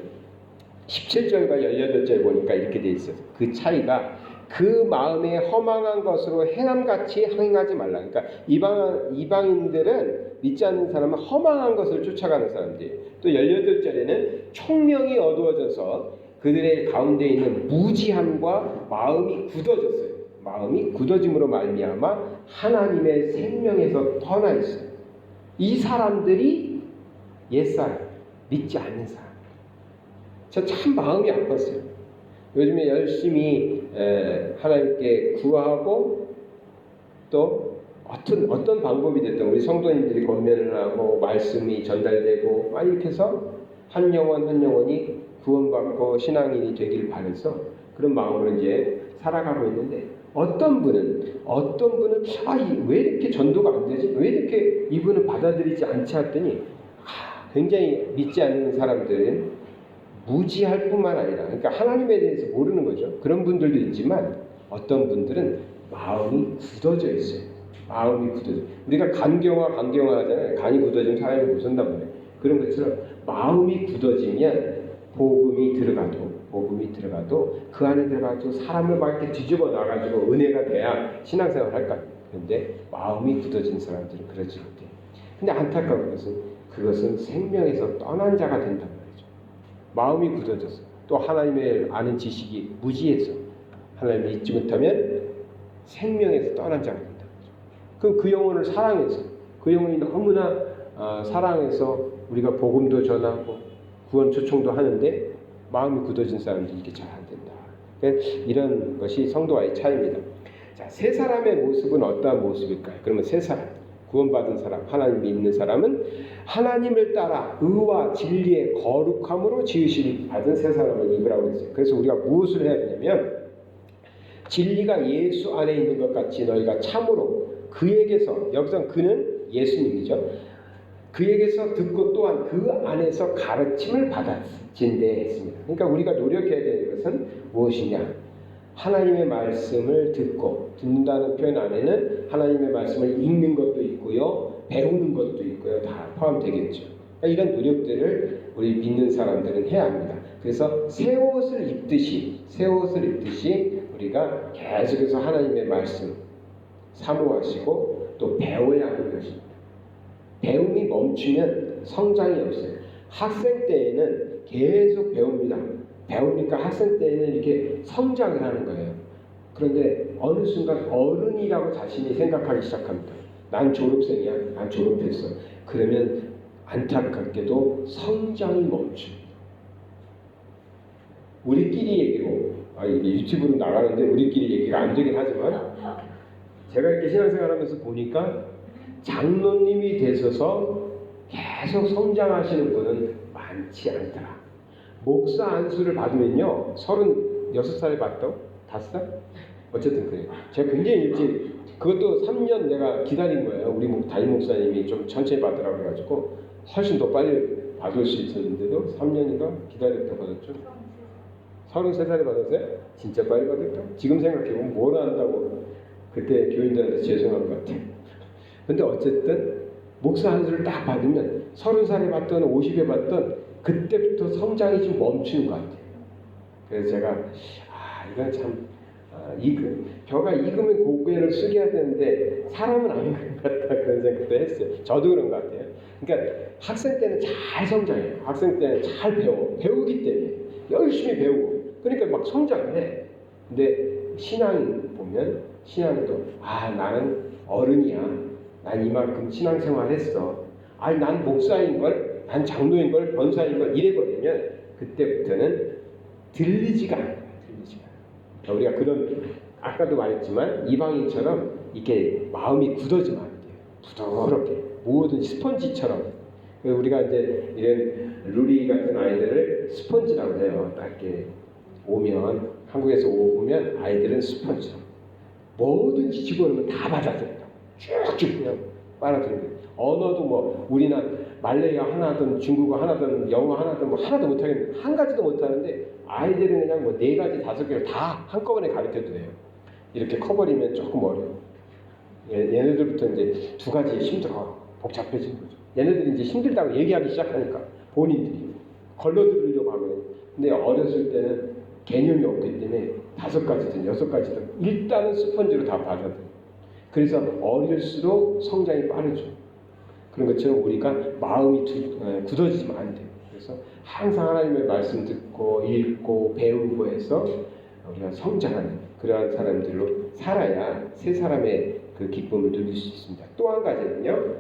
17절과 18절 보니까 이렇게 돼 있어요. 그 차이가 그 마음에 허망한 것으로 행함같이 행하지 말라. 그러니까 이방인들은 믿지 않는 사람은 허망한 것을 쫓아가는 사람들이에요. 또 18절에는 총명이 어두워져서 그들의 가운데 있는 무지함과 마음이 굳어졌어요. 마음이 굳어짐으로 말미암아 하나님의 생명에서 떠나 있어요. 이 사람들이 옛사람, 믿지 않는 사람. 저 참 마음이 아팠어요. 요즘에 열심히 하나님께 구하고 또 어떤 방법이 됐든 우리 성도님들이 권면을 하고 말씀이 전달되고 막 이렇게 해서 한 영혼이 구원받고 신앙인이 되길 바라서 그런 마음으로 이제 살아가고 있는데 어떤 분은 왜 이렇게 전도가 안 되지? 왜 이렇게 이분은 받아들이지 않지? 했더니 굉장히 믿지 않는 사람들은 무지할 뿐만 아니라 그러니까 하나님에 대해서 모르는 거죠. 그런 분들도 있지만 어떤 분들은 마음이 굳어져 있어요. 마음이 굳어져. 우리가 간경화 하잖아요. 간이 굳어지면 사람이 못 산단 말이에요. 그런 것처럼 마음이 굳어지면 복음이 들어가도 그 안에 들어가서 사람을 막 이렇게 뒤집어 놔가지고 은혜가 돼야 신앙생활을 할 거 아니에요. 그런데 마음이 굳어진 사람들은 그러지 못해요. 근데 안타까운 것은 그것은 생명에서 떠난 자가 된단 말이에요. 마음이 굳어져서 또 하나님의 아는 지식이 무지해서 하나님을 잊지 못하면 생명에서 떠난 자가 된다. 그럼 그 영혼을 사랑해서 그 영혼이 너무나 사랑해서 우리가 복음도 전하고 구원 초청도 하는데 마음이 굳어진 사람들이 이렇게 잘 안 된다. 그러니까 이런 것이 성도와의 차이입니다. 자, 세 사람의 모습은 어떠한 모습일까요? 그러면 세 사람, 구원받은 사람, 하나님 믿는 사람은 하나님을 따라 의와 진리의 거룩함으로 지으심 받은 세 사람을 입으라고 했어요. 그래서 우리가 무엇을 해야 되냐면 진리가 예수 안에 있는 것 같이 너희가 참으로 그에게서 여기서 그는 예수님이죠. 그에게서 듣고 또한 그 안에서 가르침을 받아진대 했습니다. 그러니까 우리가 노력해야 되는 것은 무엇이냐? 하나님의 말씀을 듣는다는 표현 안에는 하나님의 말씀을 읽는 것도 있고요, 배우는 것도 있고요, 다 포함되겠죠. 그러니까 이런 노력들을 우리 믿는 사람들은 해야 합니다. 그래서 새 옷을 입듯이 우리가 계속해서 하나님의 말씀 사모하시고 또 배워야 하는 것입니다. 배움이 멈추면 성장이 없어요. 학생 때에는 계속 배웁니다. 배우니까 학생 때는 이렇게 성장을 하는 거예요. 그런데 어느 순간 어른이라고 자신이 생각하기 시작합니다. 난 졸업생이야. 난 졸업했어. 그러면 안타깝게도 성장이 멈춥니다. 우리끼리 얘기고 이게 유튜브로 나가는데 우리끼리 얘기가 안 되긴 하지만 제가 이렇게 신앙생활하면서 보니까 장로님이 되셔서 계속 성장하시는 분은 많지 않더라. 목사 안수를 받으면요 36살에 받다고? 5살? 어쨌든 그래요. 제가 굉장히 일찍 그것도 3년 내가 기다린 거예요. 우리 담임 목사님이 좀 천천히 받으라고 해가지고 훨씬 더 빨리 받을 수 있었는데도 3년인가 기다렸다 받았죠. 33살에 받았어요? 진짜 빨리 받았다? 지금 생각해보면 뭘 안다고 그때 교인들한테 죄송한 것 같아요. 근데 어쨌든 목사 안수를 딱 받으면 30살에 받던 50에 받던 그때부터 성장이 좀 멈추는 것 같아요. 그래서 제가 이건 참 벼가 익으면 고개를 숙여야 되는데 사람은 안 그런 것 같다 그런 생각도 했어요. 저도 그런 것 같아요. 그러니까 학생 때는 잘 성장해요. 학생 때는 잘 배우기 때문에 열심히 배우고 그러니까 막 성장을 해. 근데 신앙인 보면 신앙도 나는 어른이야. 난 이만큼 신앙생활 했어. 난 목사인걸, 난 장로인걸, 권사인걸 이래버리면 그때부터는 들리지가 않아요. 우리가 그런 아까도 말했지만 이방인처럼 이렇게 마음이 굳어지면 안 돼요. 부드럽게 모든 스펀지처럼. 우리가 이제 이런 루리 같은 아이들을 스펀지라고 해요. 딱 이렇게 오면 한국에서 오면 아이들은 스펀지. 뭐든지 집어넣으면 다 받아들인다. 쭉쭉 그냥 빨아들이는 거예요. 언어도 뭐 우리나 말레이어 하나든 중국어 하나든 영어 하나든 뭐 하나도 못하겠는데 한 가지도 못하는데 아이들은 그냥 뭐 4가지 5개를 다 한꺼번에 가르쳐도 돼요. 이렇게 커버리면 조금 어려워. 얘네들부터 이제 2가지 힘들어. 복잡해지는 거죠. 얘네들이 이제 힘들다고 얘기하기 시작하니까 본인들이 걸러들으려고 하거든요. 근데 어렸을 때는 개념이 없기 때문에 5가지든 6가지든 일단은 스펀지로 다 받아들여요. 그래서 어릴수록 성장이 빠르죠. 그런 것처럼 우리가 마음이 굳어지면 안 돼요. 그래서 항상 하나님의 말씀 듣고 읽고 배우고 해서 우리가 성장하는 그러한 사람들로 살아야 새 사람의 그 기쁨을 누릴 수 있습니다. 또 한 가지는요.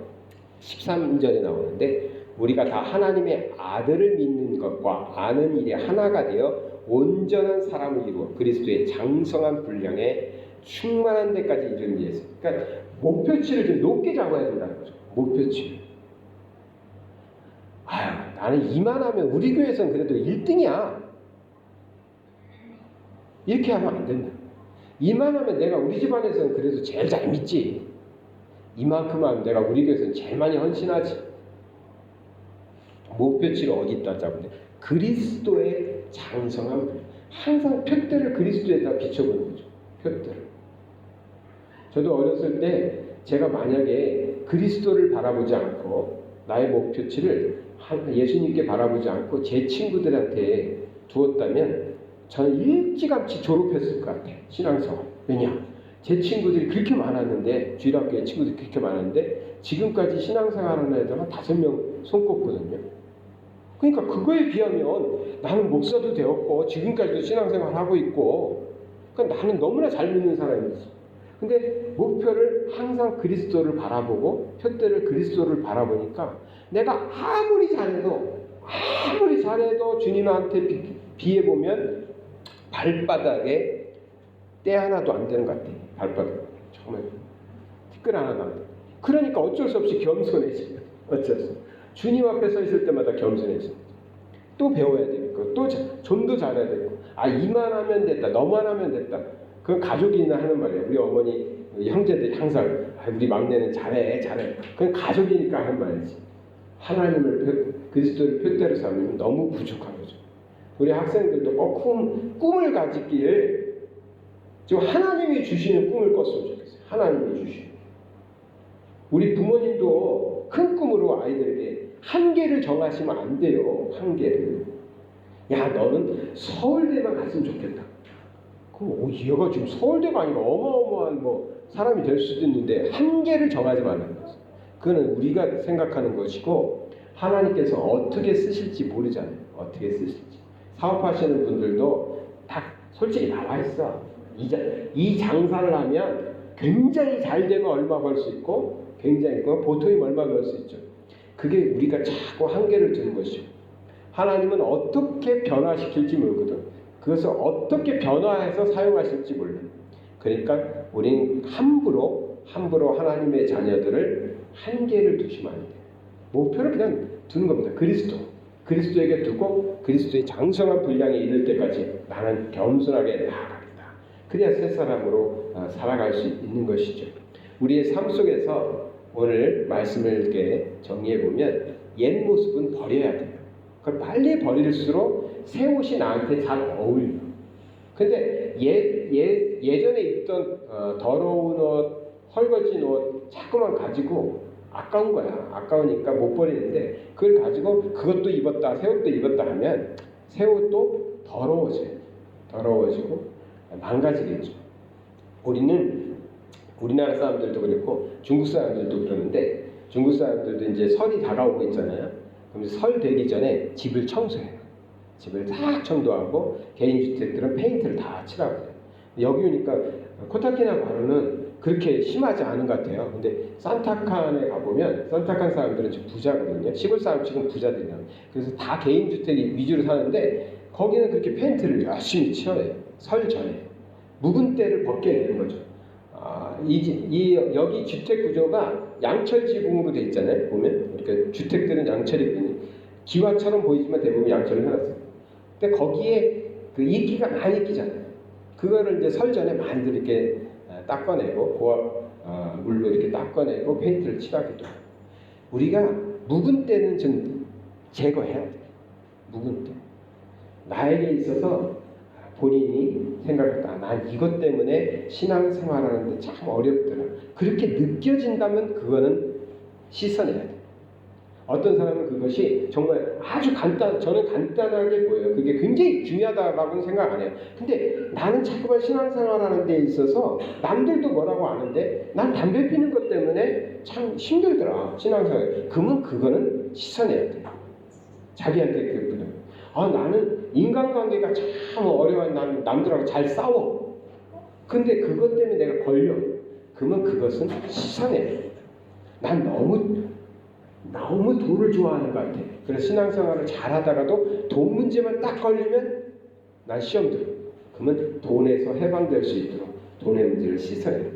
13절에 나오는데 우리가 다 하나님의 아들을 믿는 것과 아는 일에 하나가 되어 온전한 사람을 이루어 그리스도의 장성한 분량에 충만한 데까지 이르는 위해서. 그러니까 목표치를 좀 높게 잡아야 된다는 거죠. 목표치. 나는 이만하면 우리 교회에서는 그래도 1등이야. 이렇게 하면 안 된다. 이만하면 내가 우리 집안에서는 그래도 제일 잘 믿지. 이만큼 하면 내가 우리 교회에서는 제일 많이 헌신하지. 목표치를 어디다 잡는데 그리스도의 장성한 분량. 항상 표대를 그리스도에다 비춰보는 거죠. 표대를. 저도 어렸을 때 제가 만약에 그리스도를 바라보지 않고 나의 목표치를 예수님께 바라보지 않고 제 친구들한테 두었다면 저는 일찌감치 졸업했을 것 같아요. 신앙생활. 왜냐? 제 친구들이 그렇게 많았는데 주일학교에 친구들이 그렇게 많았는데 지금까지 신앙생활하는 애들 한 5명 손꼽거든요. 그러니까 그거에 비하면 나는 목사도 되었고 지금까지도 신앙생활 하고 있고 그러니까 나는 너무나 잘 믿는 사람이지. 근데 목표를 항상 그리스도를 바라보고 표대를 그리스도를 바라보니까 내가 아무리 잘해도 주님한테 비해보면 발바닥에 때 하나도 안 되는 것 같아요. 발바닥 정말 티끌 하나도 안 돼요. 그러니까 어쩔 수 없이 겸손해져요. 어쩔 수 없이. 주님 앞에 서 있을 때마다 겸손해져요. 또 배워야 되니까 또 좀 더 잘해야 되고 이만하면 됐다 너만하면 됐다. 그건 가족이나 하는 말이에요. 우리 어머니 형제들이 항상 우리 막내는 잘해. 그건 가족이니까 하는 말이지. 하나님을 그리스도를 표대로 삼으면 너무 부족한 거죠. 우리 학생들도 꼭 꿈을 가지길 지금 하나님이 주시는 꿈을 꿨으면 좋겠어요. 하나님이 주시는. 우리 부모님도 큰 꿈으로 아이들에게 한계를 정하시면 안 돼요. 한계를. 야 너는 서울대만 갔으면 좋겠다. 그럼 얘가 지금 서울대가 아니라 어마어마한 사람이 될 수도 있는데 한계를 정하지 말라는 거죠. 그거는 우리가 생각하는 것이고 하나님께서 어떻게 쓰실지 모르잖아요. 어떻게 쓰실지. 사업하시는 분들도 딱 솔직히 나와 있어. 이 장사를 하면 굉장히 잘 되면 얼마 벌 수 있고 굉장히 보통이면 얼마 벌 수 있죠. 그게 우리가 자꾸 한계를 두는 것이고 하나님은 어떻게 변화시킬지 모르거든. 그것을 어떻게 변화해서 사용하실지 몰라. 그러니까 우리는 함부로 하나님의 자녀들을 한계를 두시면 안 돼요. 목표를 그냥 두는 겁니다. 그리스도에게 두고 그리스도의 장성한 분량에 이를 때까지 나는 겸손하게 나아가겠다. 그래야 새 사람으로 살아갈 수 있는 것이죠. 우리의 삶 속에서 오늘 말씀을 이렇게 정리해 보면 옛 모습은 버려야 돼요. 그걸 빨리 버릴수록 새 옷이 나한테 잘 어울려. 근데 예전에 입던 더러운 옷, 헐거진 옷 자꾸만 가지고 아까운 거야. 아까우니까 못 버리는데 그걸 가지고 그것도 입었다, 새 옷도 입었다 하면 새 옷도 더러워지고 망가지겠죠. 우리나라 사람들도 그렇고 중국 사람들도 그러는데 중국 사람들도 이제 설이 다가오고 있잖아요. 그럼 설 되기 전에 집을 청소해요. 집을 다 청소하고 개인주택들은 페인트를 다 칠하고 해요. 여기 오니까 코타키나바루는 그렇게 심하지 않은 것 같아요. 근데 산타칸에 가보면 산타칸 사람들은 지금 부자거든요. 시골 사람 지금 부자들이야. 그래서 다 개인주택 위주로 사는데 거기는 그렇게 페인트를 열심히 칠해요. 설 전에 묵은 때를 벗겨내는 거죠. 여기 주택 구조가 양철 지붕으로 돼 있잖아요. 보면 이렇게 주택들은 양철이거든요. 기와처럼 보이지만 대부분 양철을 해놨어요. 근데 거기에 그 이끼가 많이 끼잖아요. 그거를 이제 설전에 많이들 이렇게 닦아내고 고압 물로 이렇게 닦아내고 페인트를 칠하기도 해요. 우리가 묵은 때는 좀 제거해야 돼요. 묵은 때. 나에게 있어서 본인이 생각했다. 난 이것 때문에 신앙생활하는데 참 어렵더라. 그렇게 느껴진다면 그거는 씻어내야 돼. 어떤 사람은 그것이 정말 아주 저는 간단하게 보여요. 그게 굉장히 중요하다고는 생각 안 해요. 근데 나는 자꾸만 신앙생활하는 데 있어서 남들도 뭐라고 하는데 난 담배 피는 것 때문에 참 힘들더라. 신앙생활. 그러면 그거는 씻어내야 돼. 자기한테 그렇거든. 나는 인간관계가 참 어려워. 난 남들하고 잘 싸워. 근데 그것 때문에 내가 걸려. 그러면 그것은 씻어내야 돼. 난 너무 돈을 좋아하는 것 같아. 그래서 신앙생활을 잘하다가도 돈 문제만 딱 걸리면 난 시험 들어. 그러면 돈에서 해방될 수 있도록 돈의 문제를 씻어야 돼.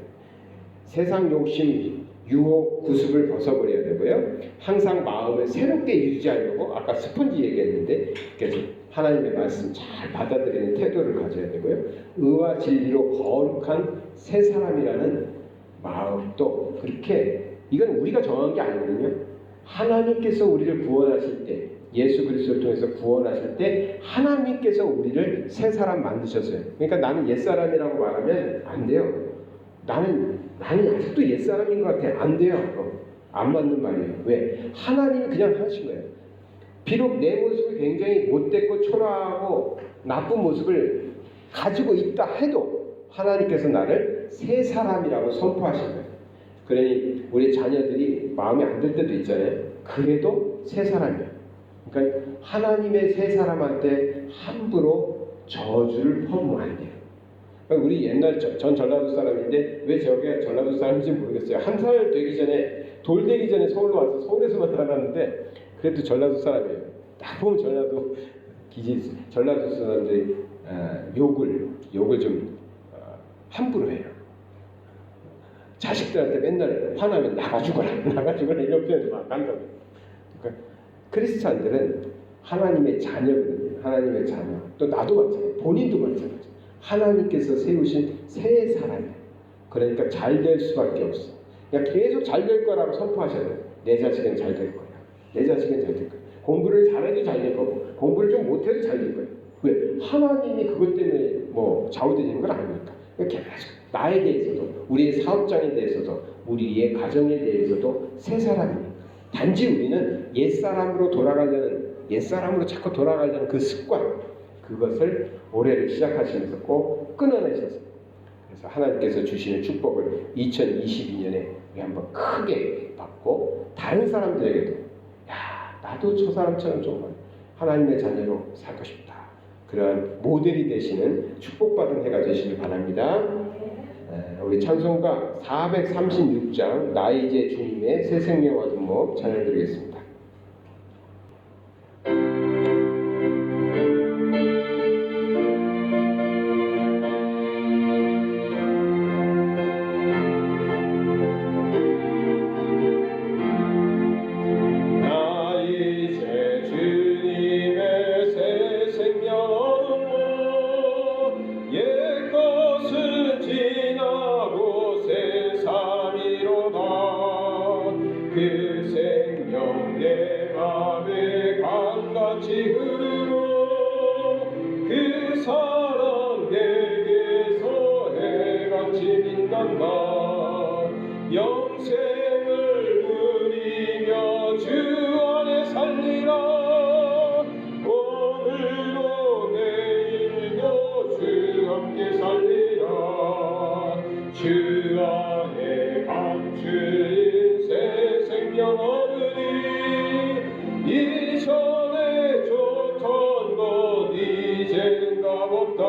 세상 욕심, 유혹, 구습을 벗어버려야 되고요. 항상 마음을 새롭게 유지하려고 아까 스펀지 얘기했는데 그래서 하나님의 말씀 잘 받아들이는 태도를 가져야 되고요. 의와 진리로 거룩한 새 사람이라는 마음도 그렇게 이건 우리가 정한 게 아니거든요. 하나님께서 우리를 구원하실 때 예수 그리스도를 통해서 구원하실 때 하나님께서 우리를 새 사람 만드셨어요. 그러니까 나는 옛사람이라고 말하면 안 돼요. 나는 아직도 옛사람인 것 같아. 안 돼요. 안 맞는 말이에요. 왜? 하나님이 그냥 하신 거예요. 비록 내 모습이 굉장히 못됐고 초라하고 나쁜 모습을 가지고 있다 해도 하나님께서 나를 새 사람이라고 선포하신 거예요. 그러니 우리 자녀들이 마음에 안 들 때도 있잖아요. 그래도 새 사람이야. 그러니까 하나님의 새 사람한테 함부로 저주를 퍼부으면 안 돼요. 그러니까 우리 옛날 전 전라도 사람인데 왜 저게 전라도 사람인지 모르겠어요. 1살 되기 전에 돌 되기 전에 서울로 와서 서울에서만 살았는데 그래도 전라도 사람이에요. 딱 보면 전라도 사람들이 욕을 좀 함부로 해요. 자식들한테 맨날 화나면 나가 죽어라 이런 표현을 막 한다고. 그러니까 크리스찬들은 하나님의 자녀거든요. 하나님의 자녀. 또 나도 마찬가지. 본인도 마찬가지. 하나님께서 세우신 새 사람이에요. 그러니까 잘 될 수밖에 없어. 그러니까 계속 잘 될 거라고 선포하셔야 돼요. 내 자식은 잘 될 거야. 내 자식은 잘 될 거야. 공부를 잘해도 잘 될 거고 공부를 좀 못해도 잘 될 거예요. 왜? 하나님이 그것 때문에 좌우되는 건 아니니까. 계속 나에 대해서도 우리의 사업장에 대해서도 우리의 가정에 대해서도 새 사람입니다. 단지 우리는 옛사람으로 자꾸 돌아가려는 그 습관 그것을 올해를 시작하시면서 꼭 끊어내셨어요. 그래서 하나님께서 주시는 축복을 2022년에 우리 한번 크게 받고 다른 사람들에게도 나도 저 사람처럼 정말 하나님의 자녀로 살고 싶다. 그런 모델이 되시는 축복받은 해가 되시길 바랍니다. 우리 찬송가 436장 나 이제 주님의 새 생명과 등목 찬양드리겠습니다. 그 생명 내 맘에 강같이 흐르고 그 사랑 내게서 해같이 빛난다. 영생을 누리며 주 안에 살리라. 오늘도 내일도 주 함께 살리라. 주 안에 감추인 새 생명 얻으니 이전에 좋던 것 이제는 값없다.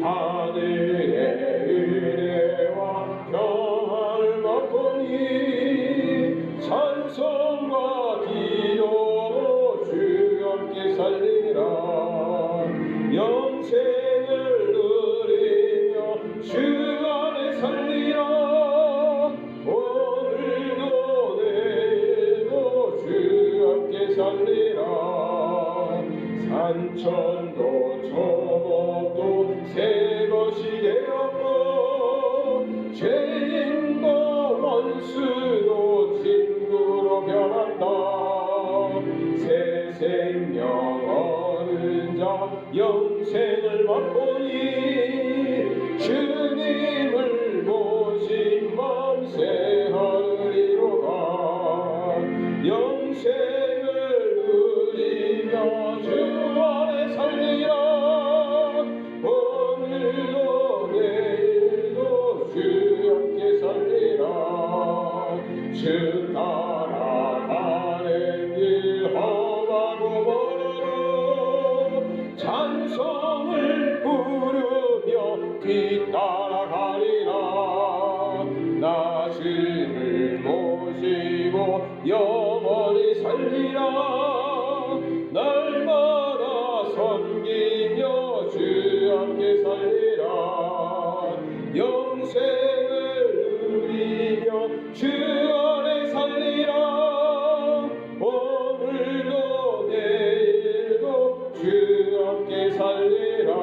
하늘의 은혜와 평안을 맛보니 찬송과 기도로 주 함께 살리라. 영생을 누리며 주 안에 되었고 죄인도 원수도 친구로 변한다. 새 생명 얻는 자 영생을 맛보니 주님을 모신 맘 새 하늘이로 가. 영생을 누리며 주 안에 살리라. 오늘도 내일도 주 함께 살리라. 주 따라가는 길 험하고 멀어도 찬송을 부르며 뒤따라가리라. 나 주를 모시고 영원히 살리라. 날마다 섬기며 주 함께 살리라. 영생을 누리며 주 안에 살리라. 오늘도 내일도 주 함께 살리라.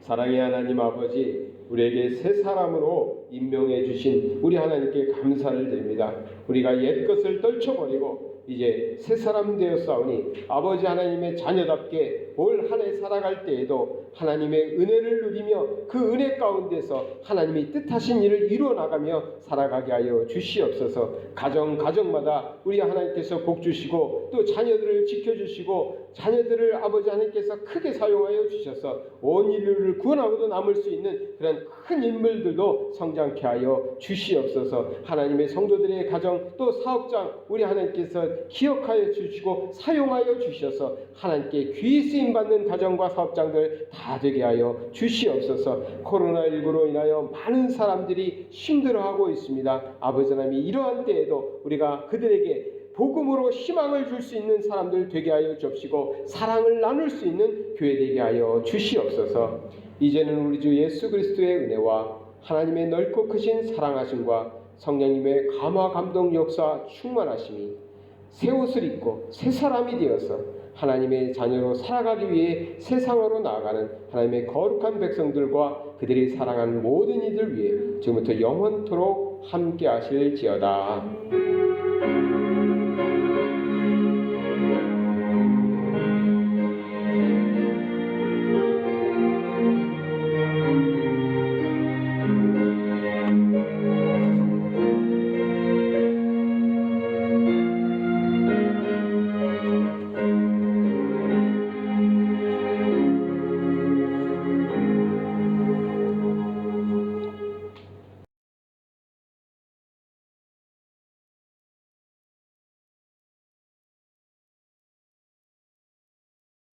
사랑의 하나님 아버지, 우리에게 새 사람으로 임명해 주신 우리 하나님께 감사를 드립니다. 우리가 옛 것을 떨쳐버리고 이제 새 사람 되었사오니 아버지 하나님의 자녀답게 올 한 해 살아갈 때에도 하나님의 은혜를 누리며 그 은혜 가운데서 하나님이 뜻하신 일을 이루어 나가며 살아가게 하여 주시옵소서. 가정마다 우리 하나님께서 복 주시고 또 자녀들을 지켜주시고 자녀들을 아버지 하나님께서 크게 사용하여 주셔서 온 인류를 구원하고도 남을 수 있는 그런 큰 인물들도 성장케 하여 주시옵소서. 하나님의 성도들의 가정 또 사업장 우리 하나님께서 기억하여 주시고 사용하여 주셔서 하나님께 귀히 쓰임받는 가정과 사업장들 다 되게 하여 주시옵소서. 코로나19로 인하여 많은 사람들이 힘들어하고 있습니다. 아버지 하나님, 이러한 때에도 우리가 그들에게 복음으로 희망을 줄 수 있는 사람들 되게 하여 주옵시고 사랑을 나눌 수 있는 교회 되게 하여 주시옵소서. 이제는 우리 주 예수 그리스도의 은혜와 하나님의 넓고 크신 사랑하심과 성령님의 감화 감동 역사 충만하심이 새 옷을 입고 새 사람이 되어서 하나님의 자녀로 살아가기 위해 세상으로 나아가는 하나님의 거룩한 백성들과 그들이 사랑하는 모든 이들 위해 지금부터 영원토록 함께 하실지어다.